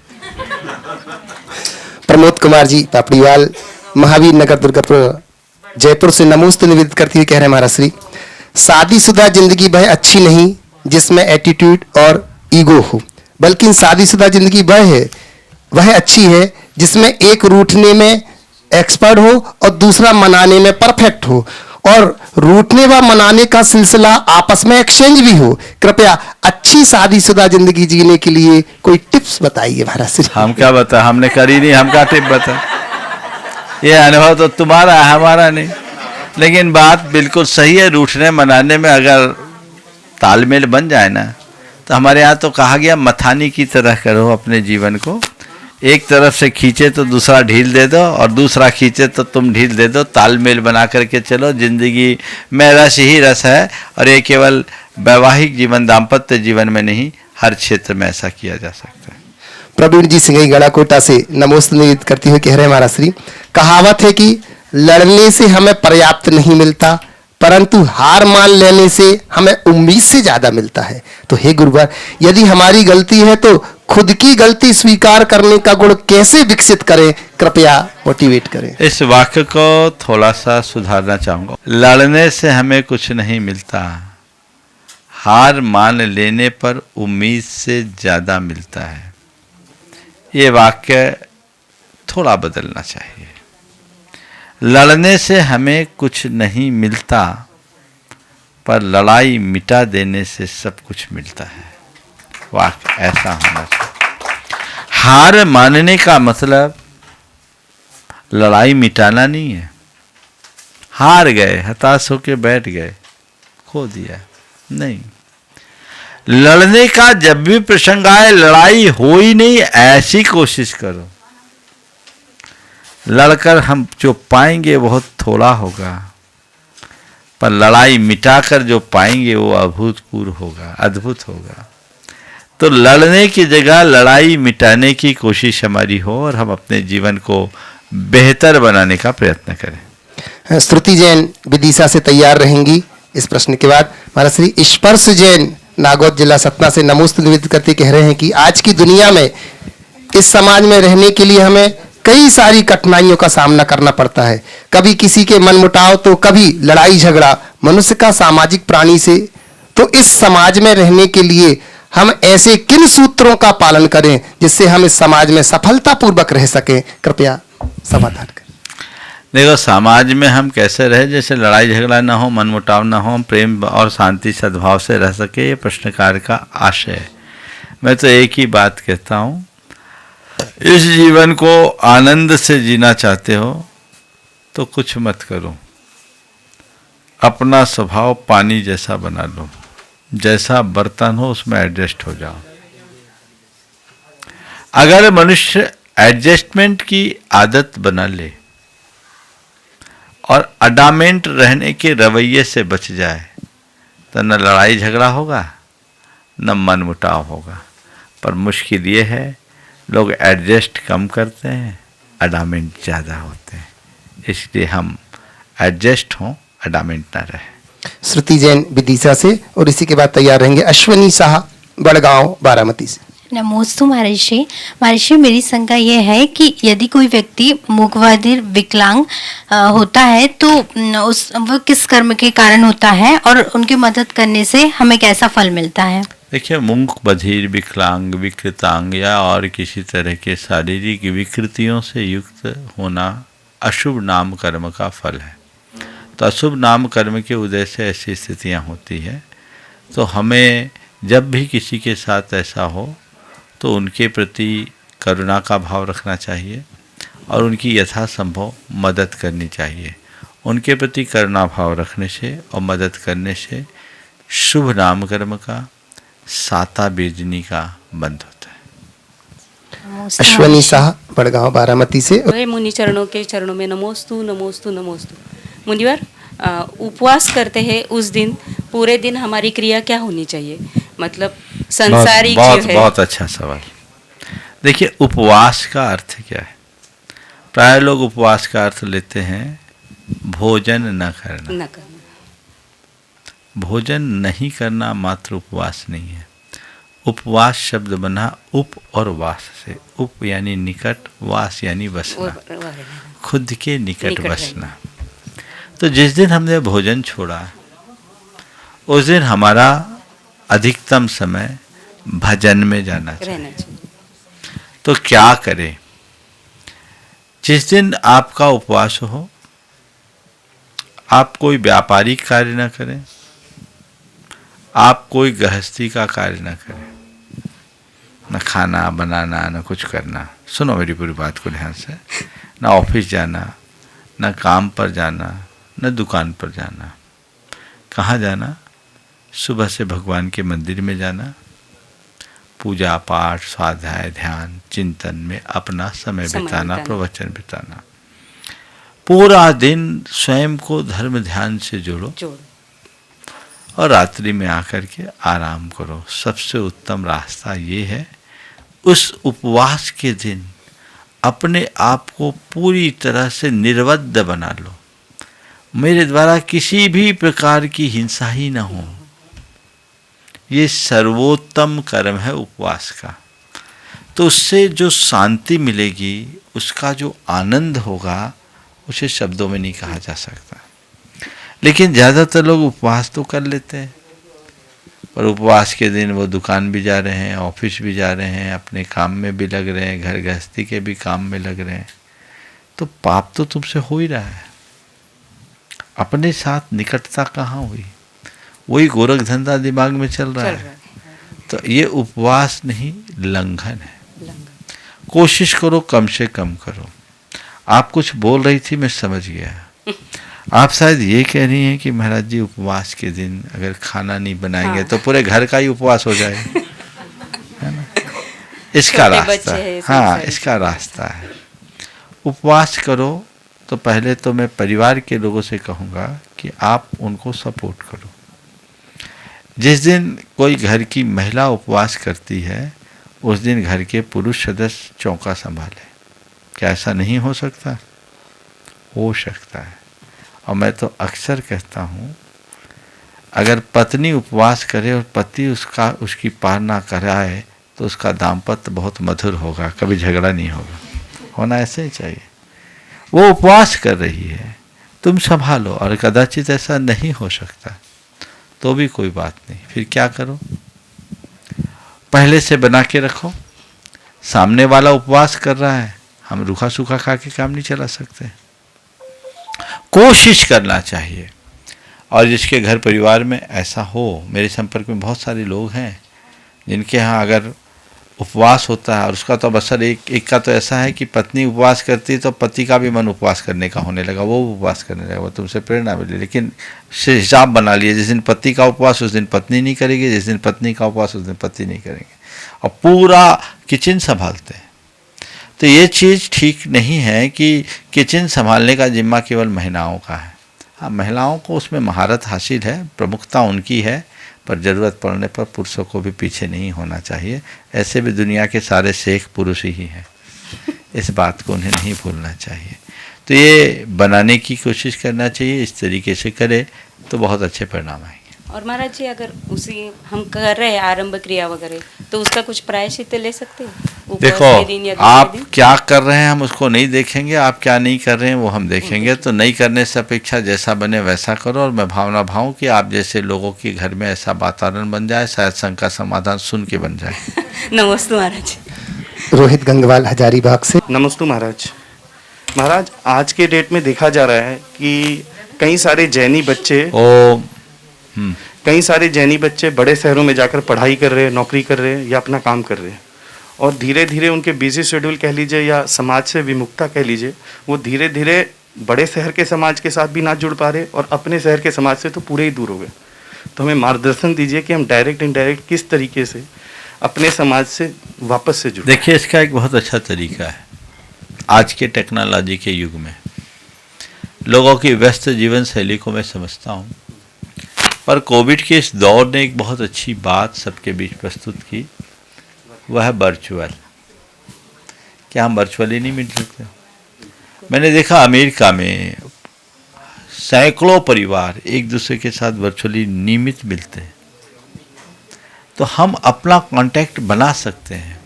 प्रमोद कुमार जी पापड़ीवाल, महावीर नगर, दुर्गापुर, जयपुर से नमोस्तु निवेदित करती हुई कह रहे हैं, महाराज श्री, शादीशुदा जिंदगी वह अच्छी नहीं जिसमें एटीट्यूड और ईगो हो, बल्कि शादीशुदा जिंदगी वह अच्छी है जिसमें एक रूठने में एक्सपर्ट हो और दूसरा मनाने में परफेक्ट हो, और रूठने व मनाने का सिलसिला आपस में एक्सचेंज भी हो। कृपया अच्छी शादीशुदा जिंदगी जीने के लिए कोई टिप्स बताइए महाराज श्री। हम क्या बता, हमने करी नहीं, हम क्या टिप बता? ये अनुभव तो तुम्हारा है, हमारा नहीं। लेकिन बात बिल्कुल सही है, रूठने मनाने में अगर तालमेल बन जाए ना, तो हमारे यहाँ तो कहा गया मथानी की तरह करो अपने जीवन को। एक तरफ से खींचे तो दूसरा ढील दे दो, और दूसरा खींचे तो तुम ढील दे दो। तालमेल बना करके चलो। जिंदगी में रस ही रस है, और ये केवल वैवाहिक जीवन, दाम्पत्य जीवन में नहीं, हर क्षेत्र में ऐसा किया जा सकता है। प्रवीण जी सिंघई गढ़ाकोटा से नमोस्तु निवेदित करते हुए कह रहे हैं, महाराज श्री, कहावत है कि लड़ने से हमें पर्याप्त नहीं मिलता, परंतु हार मान लेने से हमें उम्मीद से ज्यादा मिलता है। तो हे गुरुवर, यदि हमारी गलती है तो खुद की गलती स्वीकार करने का गुण कैसे विकसित करें? कृपया मोटिवेट करें। इस वाक्य को थोड़ा सा सुधारना चाहूंगा। लड़ने से हमें कुछ नहीं मिलता, हार मान लेने पर उम्मीद से ज्यादा मिलता है। ये वाक्य थोड़ा बदलना चाहिए। लड़ने से हमें कुछ नहीं मिलता, पर लड़ाई मिटा देने से सब कुछ मिलता है। वाक्य ऐसा होना चाहिए। हार मानने का मतलब लड़ाई मिटाना नहीं है। हार गए, हताश होकर बैठ गए, खो दिया, नहीं। लड़ने का जब भी प्रसंग आए, लड़ाई हो ही नहीं ऐसी कोशिश करो। लड़कर हम जो पाएंगे बहुत थोड़ा होगा, पर लड़ाई मिटाकर जो पाएंगे वो अभूतपूर्व होगा, अद्भुत होगा। तो लड़ने की जगह लड़ाई मिटाने की कोशिश हमारी हो और हम अपने जीवन को बेहतर बनाने का प्रयत्न करें। श्रुति जैन विदिशा से तैयार रहेंगी इस प्रश्न के बाद। महाराज श्री स्पर्श जैन नागौद जिला सतना से नमोस्तु निवेदित करते कह रहे हैं कि आज की दुनिया में इस समाज में रहने के लिए हमें कई सारी कठिनाइयों का सामना करना पड़ता है। कभी किसी के मनमुटाव तो कभी लड़ाई झगड़ा। मनुष्य का सामाजिक प्राणी से, तो इस समाज में रहने के लिए हम ऐसे किन सूत्रों का पालन करें जिससे हम इस समाज में सफलतापूर्वक रह सकें? कृपया समाधान करें। देखो, समाज में हम कैसे रहे जैसे लड़ाई झगड़ा ना हो, मनमुटाव ना हो, प्रेम और शांति सद्भाव से रह सके, ये प्रश्नकार का आशय है। मैं तो एक ही बात कहता हूँ, इस जीवन को आनंद से जीना चाहते हो तो कुछ मत करो, अपना स्वभाव पानी जैसा बना लो, जैसा बर्तन हो उसमें एडजस्ट हो जाओ। अगर मनुष्य एडजस्टमेंट की आदत बना ले और अडामेंट रहने के रवैये से बच जाए तो न लड़ाई झगड़ा होगा न मनमुटाव होगा। पर मुश्किल ये है, लोग एडजस्ट कम करते हैं, अडामेंट ज़्यादा होते हैं। इसलिए हम एडजस्ट हों, अडामेंट ना रहे। श्रुति जैन विदिशा से और इसी के बाद तैयार रहेंगे अश्वनी शाह बड़गांव बारामती से। नमोस्तु महर्षि। महर्षि, मेरी शंका ये है कि यदि कोई व्यक्ति मूकबधिर विकलांग होता है तो वो किस कर्म के कारण होता है और उनकी मदद करने से हमें कैसा फल मिलता है? देखिए, मूक बधिर, विकलांग, विकृतांग या और किसी तरह के शारीरिक विकृतियों से युक्त होना अशुभ नाम कर्म का फल है। तो अशुभ नाम कर्म के उदय से ऐसी स्थितियां होती है। तो हमें जब भी किसी के साथ ऐसा हो तो उनके प्रति करुणा का भाव रखना चाहिए और उनकी यथासंभव मदद करनी चाहिए। उनके प्रति करुणा भाव रखने से और मदद करने से शुभ नाम कर्म का, साता बेजनी का बंध होता है। अश्वनी शाह बड़गांव बारामती से। मुनि चरणों के चरणों में नमोस्तु नमोस्तु नमोस्तु। मुनिवर, उपवास करते हैं उस दिन पूरे दिन हमारी क्रिया क्या होनी चाहिए? मतलब संसारिक बहुत, जो है। बहुत अच्छा सवाल। देखिए, उपवास का अर्थ क्या है? प्राय लोग उपवास का अर्थ लेते हैं भोजन न करना। भोजन नहीं करना मात्र उपवास नहीं है। उपवास शब्द बना उप और वास से। उप यानी निकट, वास यानी बसना, खुद के निकट बसना। तो जिस दिन हमने भोजन छोड़ा उस दिन हमारा अधिकतम समय भजन में जाना चाहिए। तो क्या करें? जिस दिन आपका उपवास हो, आप कोई व्यापारिक कार्य न करें, आप कोई गृहस्थी का कार्य न करें, न खाना बनाना न कुछ करना। सुनो मेरी पूरी बात को ध्यान से। न ऑफिस जाना, न काम पर जाना, न दुकान पर जाना। कहाँ जाना? सुबह से भगवान के मंदिर में जाना, पूजा पाठ, स्वाध्याय, ध्यान, चिंतन में अपना समय बिताना, प्रवचन बिताना। पूरा दिन स्वयं को धर्म ध्यान से जोड़ो और रात्रि में आकर के आराम करो। सबसे उत्तम रास्ता ये है, उस उपवास के दिन अपने आप को पूरी तरह से निर्वद्ध बना लो। मेरे द्वारा किसी भी प्रकार की हिंसा ही न हो। ये सर्वोत्तम कर्म है उपवास का। तो उससे जो शांति मिलेगी, उसका जो आनंद होगा, उसे शब्दों में नहीं कहा जा सकता। लेकिन ज़्यादातर लोग उपवास तो कर लेते हैं, पर उपवास के दिन वो दुकान भी जा रहे हैं, ऑफिस भी जा रहे हैं, अपने काम में भी लग रहे हैं, घर गृहस्थी के भी काम में लग रहे हैं। तो पाप तो तुमसे हो ही रहा है। अपने साथ निकटता कहाँ हुई? वही गोरख धंधा दिमाग में चल रहा है। तो ये उपवास नहीं, लंघन है। कोशिश करो, कम से कम करो। आप कुछ बोल रही थी, मैं समझ गया। आप शायद ये कह रही हैं कि महाराज जी उपवास के दिन अगर खाना नहीं बनाएंगे तो पूरे घर का ही उपवास हो जाएगा, है ना? इसका रास्ता है, हाँ इसका रास्ता है। उपवास करो तो पहले तो मैं परिवार के लोगों से कहूँगा कि आप उनको सपोर्ट करो। जिस दिन कोई घर की महिला उपवास करती है उस दिन घर के पुरुष सदस्य चौका संभाले। क्या ऐसा नहीं हो सकता? हो सकता है। और मैं तो अक्सर कहता हूँ अगर पत्नी उपवास करे और पति उसकी पालना कराए तो उसका दाम्पत्य बहुत मधुर होगा, कभी झगड़ा नहीं होगा। होना ऐसे ही चाहिए। वो उपवास कर रही है, तुम संभालो, और कदाचित ऐसा नहीं हो सकता तो भी कोई बात नहीं, फिर क्या करो, पहले से बना के रखो। सामने वाला उपवास कर रहा है, हम रूखा सूखा खा के काम नहीं चला सकते। कोशिश करना चाहिए। और जिसके घर परिवार में ऐसा हो, मेरे संपर्क में बहुत सारे लोग हैं जिनके यहाँ अगर उपवास होता है और उसका तो असर एक का तो ऐसा है कि पत्नी उपवास करती है तो पति का भी मन उपवास करने का होने लगा, वो उपवास करने लगा, वो तुमसे प्रेरणा मिली। लेकिन हिसाब बना लिए, जिस दिन पति का उपवास उस दिन पत्नी नहीं करेगी, जिस दिन पत्नी का उपवास उस दिन पति नहीं करेंगे, और पूरा किचन संभालते हैं। तो ये चीज़ ठीक नहीं है कि किचन संभालने का जिम्मा केवल महिलाओं का है। हाँ, महिलाओं को उसमें महारत हासिल है, प्रमुखता उनकी है, पर ज़रूरत पड़ने पर पुरुषों को भी पीछे नहीं होना चाहिए। ऐसे भी दुनिया के सारे शेख पुरुष ही हैं, इस बात को उन्हें नहीं भूलना चाहिए। तो ये बनाने की कोशिश करना चाहिए, इस तरीके से करे तो बहुत अच्छे परिणाम आएंगे। और महाराज जी अगर उसी हम कर रहे हैं आरंभ क्रिया वगैरह तो उसका कुछ प्रायश्चित ले सकते हैं? देखो आप क्या कर रहे हैं हम उसको नहीं देखेंगे, आप क्या नहीं कर रहे हैं वो हम देखेंगे। तो नहीं करने से अपेक्षा जैसा बने वैसा करो। और मैं भावना भाऊँ कि आप जैसे लोगों के घर में ऐसा वातावरण बन जाए, शायद शंका समाधान सुन के बन जाए। नमस्ते महाराज। रोहित गंगवाल हजारीबाग से। नमस्ते महाराज। महाराज आज के डेट में देखा जा रहा है कि कई सारे जैनी बच्चे बड़े शहरों में जाकर पढ़ाई कर रहे हैं, नौकरी कर रहे हैं या अपना काम कर रहे हैं, और धीरे धीरे उनके बिजी शेड्यूल कह लीजिए या समाज से विमुखता कह लीजिए, वो धीरे धीरे बड़े शहर के समाज के साथ भी ना जुड़ पा रहे और अपने शहर के समाज से तो पूरे ही दूर हो गए। तो हमें मार्गदर्शन दीजिए कि हम डायरेक्ट इनडायरेक्ट किस तरीके से अपने समाज से वापस से जुड़े। देखिए, इसका एक बहुत अच्छा तरीका है। आज के टेक्नोलॉजी के युग में लोगों की व्यस्त जीवन शैली को मैं समझता हूँ, पर कोविड के इस दौर ने एक बहुत अच्छी बात सबके बीच प्रस्तुत की, वह है वर्चुअल। क्या हम वर्चुअली नहीं मिल सकते? मैंने देखा अमेरिका में सैकड़ों परिवार एक दूसरे के साथ वर्चुअली नियमित मिलते हैं। तो हम अपना कांटेक्ट बना सकते हैं।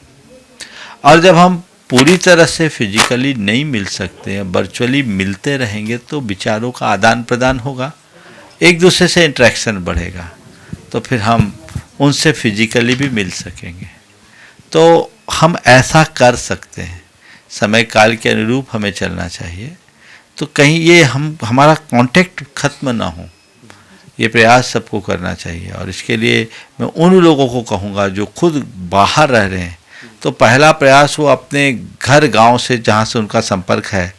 और जब हम पूरी तरह से फिजिकली नहीं मिल सकते हैं, वर्चुअली मिलते रहेंगे तो विचारों का आदान प्रदान होगा, एक दूसरे से इंटरेक्शन बढ़ेगा, तो फिर हम उनसे फिजिकली भी मिल सकेंगे। तो हम ऐसा कर सकते हैं। समय काल के अनुरूप हमें चलना चाहिए। तो कहीं ये हमारा कांटेक्ट खत्म ना हो, ये प्रयास सबको करना चाहिए। और इसके लिए मैं उन लोगों को कहूँगा जो खुद बाहर रह रहे हैं, तो पहला प्रयास वो अपने घर गांव से जहाँ से उनका संपर्क है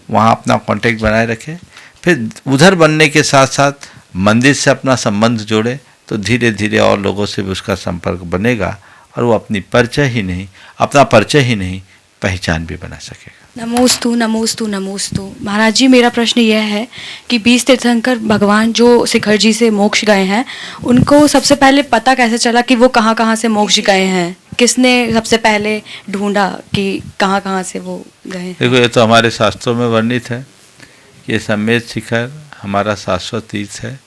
वहाँ अपना कांटेक्ट बनाए रखें। फिर उधर बनने के साथ साथ मंदिर से अपना संबंध जोड़े, तो धीरे धीरे और लोगों से भी उसका संपर्क बनेगा और वो अपना परिचय ही नहीं पहचान भी बना सकेगा। नमोस्तु नमोस्तु नमोस्तु। महाराज जी, मेरा प्रश्न यह है कि 20 तीर्थंकर भगवान जो शिखर जी से मोक्ष गए हैं, उनको सबसे पहले पता कैसे चला कि वो कहाँ कहाँ से मोक्ष गए हैं? किसने सबसे पहले ढूंढा कि कहाँ कहाँ से वो गए? देखो, ये तो हमारे शास्त्रों में वर्णित है कि सम्मेद शिखर हमारा शाश्वत तीर्थ है।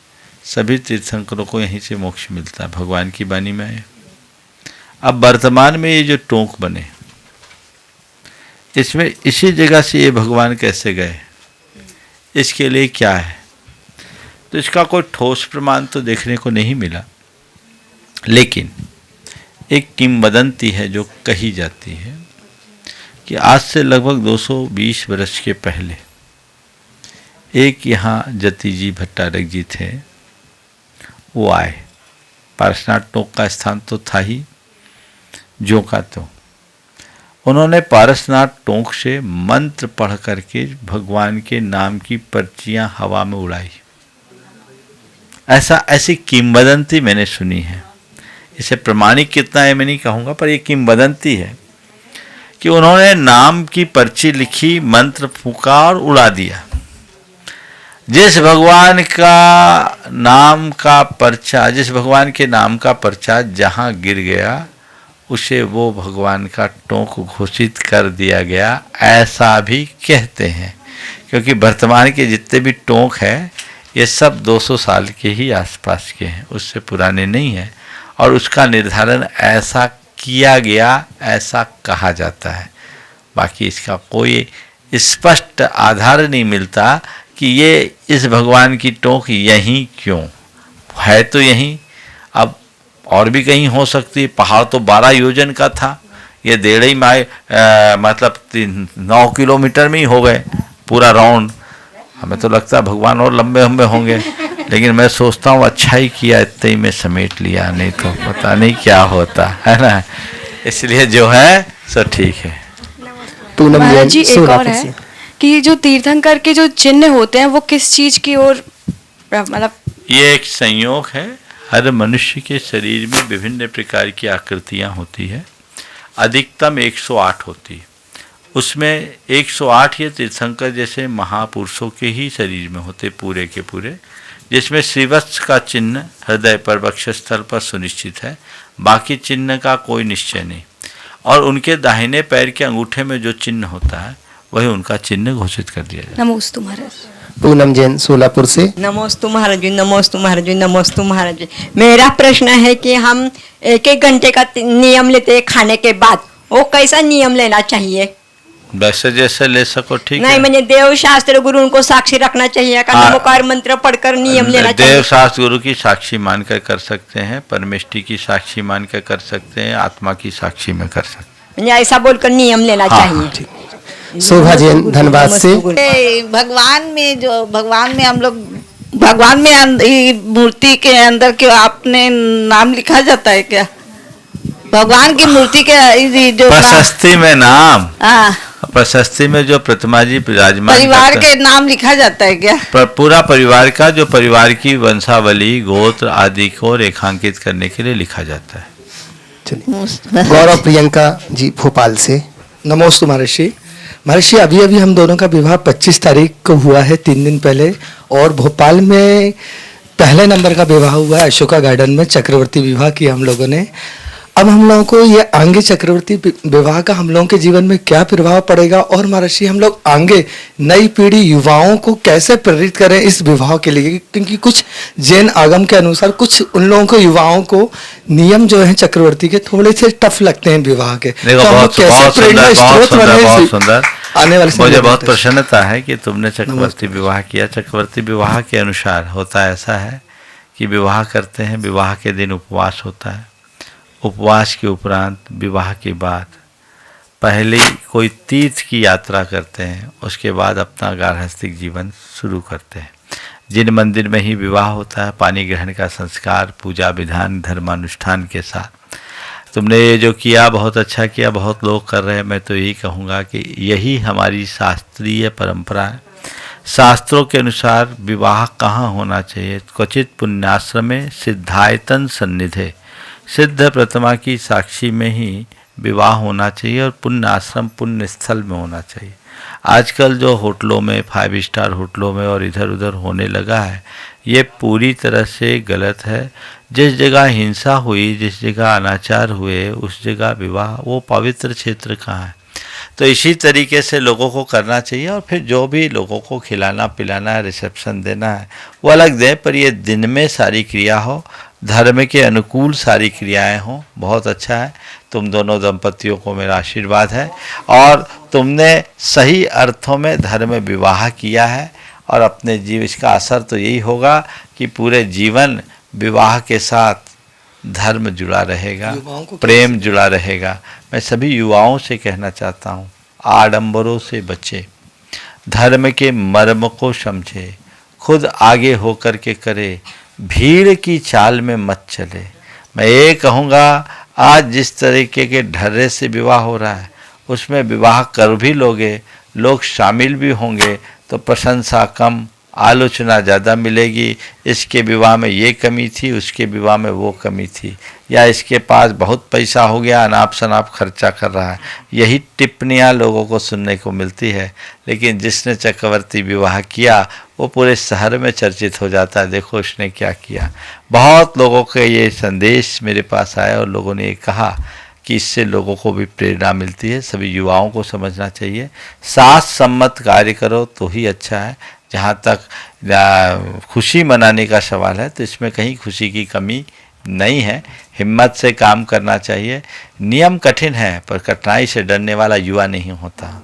सभी तीर्थंकरों को यहीं से मोक्ष मिलता है, भगवान की वाणी में है। अब वर्तमान में ये जो टोंक बने, इसमें इसी जगह से ये भगवान कैसे गए, इसके लिए क्या है? तो इसका कोई ठोस प्रमाण तो देखने को नहीं मिला, लेकिन एक किंवदंती है जो कही जाती है कि आज से लगभग 220 वर्ष के पहले एक यहाँ जति जी भट्टारक जी थे, वो आए। पारसनाथ टोंक का स्थान तो था ही, जो का तो, उन्होंने पारसनाथ टोंक से मंत्र पढ़ करके भगवान के नाम की पर्चियां हवा में उड़ाई। ऐसी किंवदंती मैंने सुनी है। इसे प्रमाणिक कितना है मैं नहीं कहूँगा, पर ये किंवदंती है कि उन्होंने नाम की पर्ची लिखी, मंत्र फूका और उड़ा दिया। जिस भगवान के नाम का पर्चा जहाँ गिर गया उसे वो भगवान का टोंक घोषित कर दिया गया, ऐसा भी कहते हैं। क्योंकि वर्तमान के जितने भी टोंक हैं ये सब 200 साल के ही आसपास के हैं, उससे पुराने नहीं हैं। और उसका निर्धारण ऐसा किया गया, ऐसा कहा जाता है। बाकी इसका कोई स्पष्ट आधार नहीं मिलता कि ये इस भगवान की टोंक यहीं क्यों है। तो यहीं, अब और भी कहीं हो सकती है। पहाड़ तो 12 योजन का था, ये 1.5 माइल मतलब 9 किलोमीटर में ही हो गए पूरा राउंड। हमें तो लगता है भगवान और लंबे लंबे होंगे, लेकिन मैं सोचता हूँ अच्छा ही किया इतने ही में समेट लिया, नहीं तो पता नहीं क्या होता है ना। इसलिए जो है सो ठीक है। महाराज जी एक और है कि जो तीर्थंकर के जो चिन्ह होते हैं वो किस चीज की ओर, मतलब ये एक संयोग है। हर मनुष्य के शरीर में विभिन्न प्रकार की आकृतियां होती है। अधिकतम 108 होती है। उसमें 108 ये तीर्थंकर जैसे महापुरुषों के ही शरीर में होते पूरे के पूरे, जिसमें श्रीवत्स का चिन्ह हृदय पर वक्षस्थल पर सुनिश्चित है, बाकी चिन्ह का कोई निश्चय नहीं। और उनके दाहिने पैर के अंगूठे में जो चिन्ह होता है वही उनका चिन्ह घोषित कर दिया जाता है। नमोस्तु महाराज। पूनम जैन सोलापुर से। नमोस्तु महाराज जी, नमोस्तु महाराज जी, नमोस्तु महाराज जी। मेरा प्रश्न है कि हम 1-1 घंटे का नियम लेते हैं खाने के बाद, वो कैसा नियम लेना चाहिए? वैसे जैसे ले सको ठीक नहीं, है। मैंने देव शास्त्र गुरु उनको साक्षी रखना चाहिए, नमोकार मंत्र पढ़कर नियम लेना चाहिए। देव शास्त्र गुरु की साक्षी मानकर कर सकते हैं, परमेष्टि की साक्षी मानकर कर सकते हैं, आत्मा की साक्षी में कर सकते हैं। ऐसा बोलकर नियम लेना चाहिए। शोभा जैन धनबाद से। भगवान में हम लोग भगवान में मूर्ति के अंदर क्यों आपने नाम लिखा जाता है क्या? भगवान की मूर्ति के जो प्रशस्ति में नाम, हाँ, प्रशस्ति में जो प्रतिमा जी विराजमान परिवार के नाम लिखा जाता है क्या? पूरा परिवार का, जो परिवार की वंशावली गोत्र आदि को रेखांकित करने के लिए लिखा जाता है। गौरव प्रियंका जी भोपाल से। नमोस्तु महर्षि। महर्षि अभी अभी हम दोनों का विवाह 25 तारीख को हुआ है, 3 दिन पहले, और भोपाल में पहले नंबर का विवाह हुआ है। अशोका गार्डन में चक्रवर्ती विवाह किया हम लोगों ने। अब हम लोगों को ये आगे चक्रवर्ती विवाह का हम लोगों के जीवन में क्या प्रभाव पड़ेगा, और महर्षि हम लोग आगे नई पीढ़ी युवाओं को कैसे प्रेरित करें इस विवाह के लिए? क्योंकि कुछ जैन आगम के अनुसार कुछ उन लोगों को युवाओं को नियम जो है चक्रवर्ती के थोड़े से टफ लगते हैं विवाह के। तो हम लोग कैसे प्रेरणा स्रोत बने सुंदर आने वाले? मुझे बहुत प्रसन्नता है कि तुमने चक्रवर्ती विवाह किया। चक्रवर्ती विवाह के अनुसार होता ऐसा है कि विवाह करते हैं, विवाह के दिन उपवास होता है, उपवास के उपरांत विवाह के बाद पहले कोई तीर्थ की यात्रा करते हैं, उसके बाद अपना गार्हस्थ्यिक जीवन शुरू करते हैं। जिन मंदिर में ही विवाह होता है, पानी ग्रहण का संस्कार, पूजा विधान, धर्मानुष्ठान के साथ तुमने ये जो किया बहुत अच्छा किया, बहुत लोग कर रहे हैं। मैं तो यही कहूँगा कि यही हमारी शास्त्रीय परंपरा है। शास्त्रों के अनुसार विवाह कहाँ होना चाहिए? क्वचित पुण्याश्रमे सिद्धायतन सन्निधे, सिद्ध प्रतिमा की साक्षी में ही विवाह होना चाहिए और पुण्य आश्रम पुण्य स्थल में होना चाहिए। आजकल जो होटलों में, 5 स्टार होटलों में और इधर उधर होने लगा है, ये पूरी तरह से गलत है। जिस जगह हिंसा हुई, जिस जगह अनाचार हुए, उस जगह विवाह, वो पवित्र क्षेत्र कहाँ है? तो इसी तरीके से लोगों को करना चाहिए। और फिर जो भी लोगों को खिलाना पिलाना है, रिसेप्शन देना है, वो अलग दें, पर ये दिन में सारी क्रिया हो, धर्म के अनुकूल सारी क्रियाएं हों। बहुत अच्छा है। तुम दोनों दंपतियों को मेरा आशीर्वाद है और तुमने सही अर्थों में धर्म विवाह किया है। और अपने इसका असर तो यही होगा कि पूरे जीवन विवाह के साथ धर्म जुड़ा रहेगा, प्रेम जुड़ा रहेगा। मैं सभी युवाओं से कहना चाहता हूँ, आडंबरों से बचे, धर्म के मर्म को समझे, खुद आगे होकर के करे, भीड़ की चाल में मत चले। मैं ये कहूँगा, आज जिस तरीके के ढर्रे से विवाह हो रहा है, उसमें विवाह कर भी लोगे, लोग शामिल भी होंगे तो प्रशंसा कम, आलोचना ज़्यादा मिलेगी। इसके विवाह में ये कमी थी, उसके विवाह में वो कमी थी, या इसके पास बहुत पैसा हो गया, अनाप शनाप खर्चा कर रहा है। यही टिप्पणियां लोगों को सुनने को मिलती है। लेकिन जिसने चक्रवर्ती विवाह किया वो पूरे शहर में चर्चित हो जाता है, देखो उसने क्या किया। बहुत लोगों के ये संदेश मेरे पास आया और लोगों ने ये कहा कि इससे लोगों को भी प्रेरणा मिलती है। सभी युवाओं को समझना चाहिए, साथ सम्मत कार्य करो तो ही अच्छा है। जहाँ तक खुशी मनाने का सवाल है तो इसमें कहीं खुशी की कमी नहीं है। हिम्मत से काम करना चाहिए। नियम कठिन है पर कठिनाई से डरने वाला युवा नहीं होता।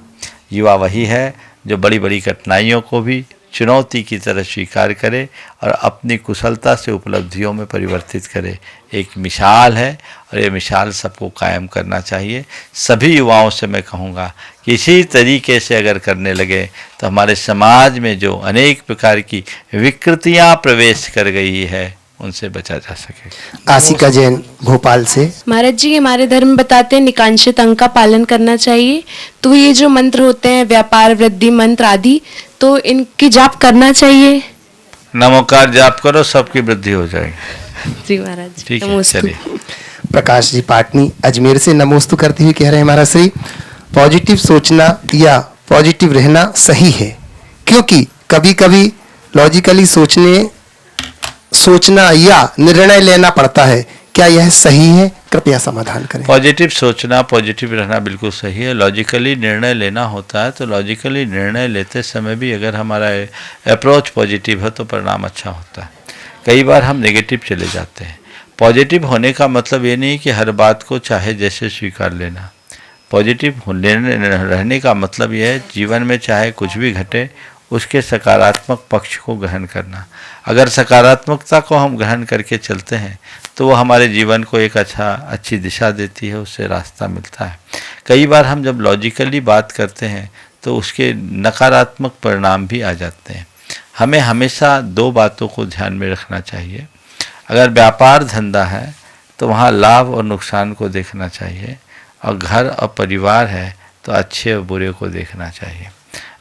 युवा वही है जो बड़ी बड़ी कठिनाइयों को भी चुनौती की तरह स्वीकार करे और अपनी कुशलता से उपलब्धियों में परिवर्तित करे। एक मिसाल है और ये मिसाल सबको कायम करना चाहिए। सभी युवाओं से मैं कहूँगा कि इसी तरीके से अगर करने लगे तो हमारे समाज में जो अनेक प्रकार की विकृतियाँ प्रवेश कर गई है उनसे बचा जा सके। आसिका जैन भोपाल से। महाराज जी, हमारे धर्म बताते हैं निकांक्षित अंग का पालन करना चाहिए, तो ये जो मंत्र होते हैं व्यापार वृद्धि मंत्र आदि, तो इनकी जाप करना चाहिए। नमोकार जाप करो, सबकी वृद्धि हो जाएगी। जी महाराज, ठीक है, चलिए। प्रकाश जी पाटनी अजमेर से नमोस्तु करते हुए कह रहे हैं महाराज श्री, पॉजिटिव सोचना या पॉजिटिव रहना सही है, क्योंकि कभी कभी लॉजिकली सोचना या निर्णय लेना पड़ता है, क्या यह सही है? कृपया समाधान करें। पॉजिटिव सोचना, पॉजिटिव रहना बिल्कुल सही है। लॉजिकली निर्णय लेना होता है तो लॉजिकली निर्णय लेते समय भी अगर हमारा अप्रोच पॉजिटिव है तो परिणाम अच्छा होता है। कई बार हम नेगेटिव चले जाते हैं। पॉजिटिव होने का मतलब ये नहीं कि हर बात को चाहे जैसे स्वीकार लेना। पॉजिटिव रहने का मतलब यह है जीवन में चाहे कुछ भी घटे उसके सकारात्मक पक्ष को ग्रहण करना। अगर सकारात्मकता को हम ग्रहण करके चलते हैं तो वो हमारे जीवन को एक अच्छी दिशा देती है, उससे रास्ता मिलता है। कई बार हम जब लॉजिकली बात करते हैं तो उसके नकारात्मक परिणाम भी आ जाते हैं। हमें हमेशा दो बातों को ध्यान में रखना चाहिए। अगर व्यापार धंधा है तो वहाँ लाभ और नुकसान को देखना चाहिए, और घर और परिवार है तो अच्छे और बुरे को देखना चाहिए।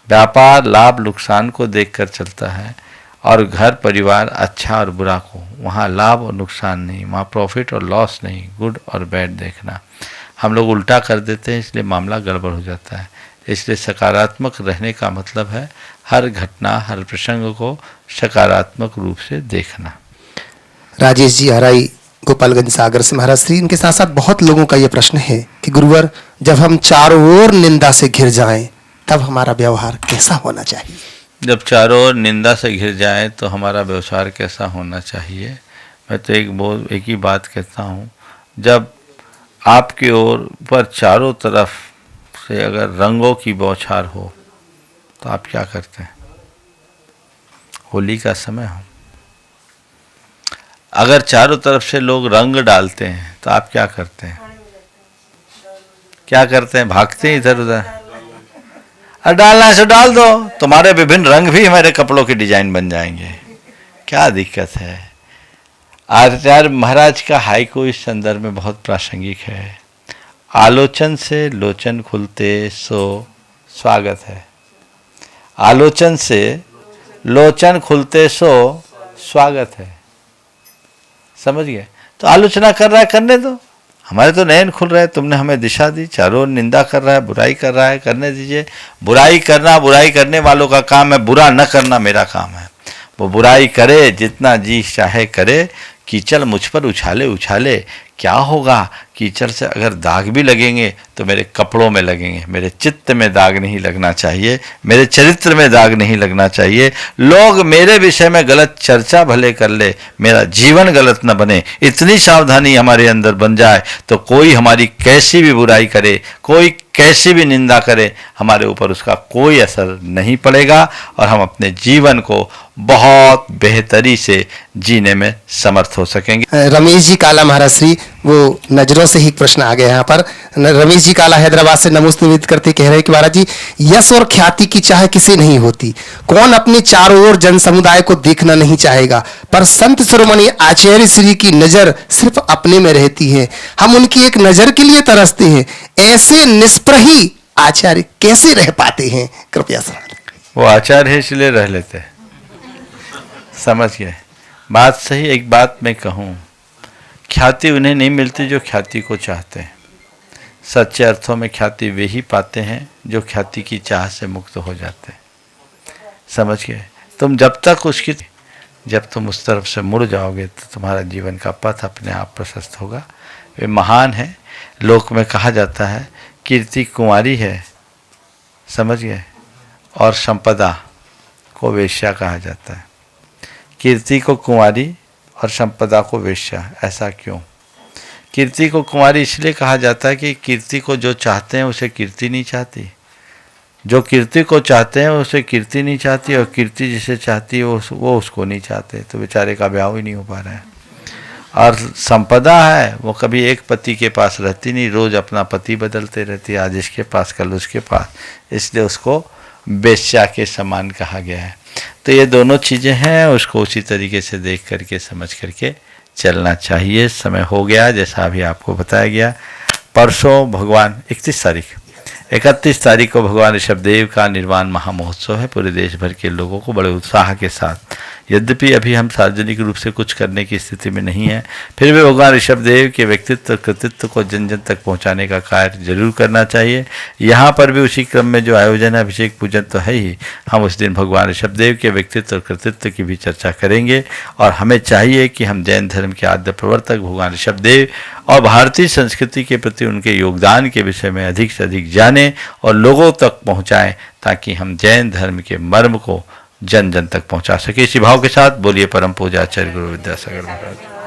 व्यापार लाभ नुकसान को देखकर चलता है और घर परिवार अच्छा और बुरा को, वहाँ लाभ और नुकसान नहीं, वहाँ प्रॉफिट और लॉस नहीं, गुड और बैड देखना। हम लोग उल्टा कर देते हैं, इसलिए मामला गड़बड़ हो जाता है। इसलिए सकारात्मक रहने का मतलब है हर घटना, हर प्रसंग को सकारात्मक रूप से देखना। राजेश जी हराई गोपालगंज सागर से महाराज श्री, इनके साथ साथ बहुत लोगों का ये प्रश्न है कि गुरुवर, जब हम चारों ओर निंदा से घिर जाएं तब हमारा व्यवहार कैसा होना चाहिए? जब चारों ओर निंदा से घिर जाए तो हमारा व्यवहार कैसा होना चाहिए? मैं तो एक ही बात कहता हूँ, जब आपके ओर पर चारों तरफ से अगर रंगों की बौछार हो तो आप क्या करते हैं? होली का समय हो, अगर चारों तरफ से लोग रंग डालते हैं तो आप क्या करते हैं? क्या करते हैं? भागते हैं इधर उधर। और डालना है तो डाल दो, तुम्हारे विभिन्न रंग भी हमारे कपड़ों के डिजाइन बन जाएंगे। क्या दिक्कत है? आचार्य महाराज का हाइकू इस संदर्भ में बहुत प्रासंगिक है। आलोचन से लोचन खुलते सो स्वागत है। आलोचन से लोचन खुलते सो स्वागत है। समझ गए? तो आलोचना कर रहा है, करने दो। हमारे तो नयन खुल रहे हैं, तुमने हमें दिशा दी। चारों निंदा कर रहा है, बुराई कर रहा है, करने दीजिए। बुराई करना बुराई करने वालों का काम है, बुरा न करना मेरा काम है। वो बुराई करे, जितना जी चाहे करे। कीचड़ मुझ पर उछाले उछाले, क्या होगा? कीचड़ से अगर दाग भी लगेंगे तो मेरे कपड़ों में लगेंगे, मेरे चित्त में दाग नहीं लगना चाहिए, मेरे चरित्र में दाग नहीं लगना चाहिए। लोग मेरे विषय में गलत चर्चा भले कर ले, मेरा जीवन गलत न बने, इतनी सावधानी हमारे अंदर बन जाए तो कोई हमारी कैसी भी बुराई करे, कोई कैसी भी निंदा करे, हमारे ऊपर उसका कोई असर नहीं पड़ेगा और हम अपने जीवन को बहुत बेहतरी से जीने में समर्थ हो सकेंगे। रमेश जी काला महाराज श्री, वो नजरों से ही प्रश्न आ गया यहाँ पर। रमेश जी काला हैदराबाद से नमोस्तु निवेदित करते कह रहे हैं कि महाराज जी, यश और ख्याति की चाह किसे नहीं होती, कौन अपने चारों ओर जन समुदाय को देखना नहीं चाहेगा, पर संत शिरोमणि आचार्य श्री की नजर सिर्फ अपने में रहती है, हम उनकी एक नजर के लिए तरसते हैं, ऐसे निष्प्रही आचार्य कैसे रह पाते हैं? कृपया सर। वो आचार्य है इसलिए रह लेते हैं, समझ गए बात सही। एक बात मैं कहूँ, ख्याति उन्हें नहीं मिलती जो ख्याति को चाहते हैं। सच्चे अर्थों में ख्याति वे ही पाते हैं जो ख्याति की चाह से मुक्त हो जाते हैं, समझ गए। तुम जब तक उसकी, जब तुम उस तरफ से मुड़ जाओगे तो तुम्हारा जीवन का पथ अपने आप प्रशस्त होगा। वे महान है, लोक में कहा जाता है कीर्ति कुंवारी है, समझ गए, और संपदा को वेश्या कहा जाता है। कीर्ति को कुंवारी और संपदा को वेश्या, ऐसा क्यों? कीर्ति को कुंवारी इसलिए कहा जाता है कि कीर्ति को जो चाहते हैं उसे कीर्ति नहीं चाहती, जो कीर्ति को चाहते हैं उसे कीर्ति नहीं चाहती, और कीर्ति जिसे चाहती है वो उसको नहीं चाहते, तो बेचारे का ब्याह ही नहीं हो पा रहा है। और संपदा है वो कभी एक पति के पास रहती नहीं, रोज अपना पति बदलते रहती है, आज इसके पास कल उसके पास, इसलिए उसको वेश्या के समान कहा गया है। तो ये दोनों चीज़ें हैं, उसको उसी तरीके से देख करके समझ करके चलना चाहिए। समय हो गया जैसा अभी आपको बताया गया। परसों भगवान 31 तारीख को भगवान ऋषभदेव का निर्वाण महामहोत्सव है। पूरे देश भर के लोगों को बड़े उत्साह के साथ, यद्यपि अभी हम सार्वजनिक रूप से कुछ करने की स्थिति में नहीं है, फिर भी भगवान ऋषभदेव के व्यक्तित्व कृतित्व को जन जन तक पहुंचाने का कार्य जरूर करना चाहिए। यहाँ पर भी उसी क्रम में जो आयोजन है, अभिषेक पूजन तो है ही, हम उस दिन भगवान ऋषभदेव के व्यक्तित्व और कृतित्व की भी चर्चा करेंगे। और हमें चाहिए कि हम जैन धर्म के आद्य प्रवर्तक भगवान ऋषभदेव और भारतीय संस्कृति के प्रति उनके योगदान के विषय में अधिक से अधिक जानें और लोगों तक पहुँचाएँ, ताकि हम जैन धर्म के मर्म को जन जन तक पहुंचा सके। इसी भाव के साथ बोलिए परम पूज्य आचार्य गुरु विद्यासागर महाराज।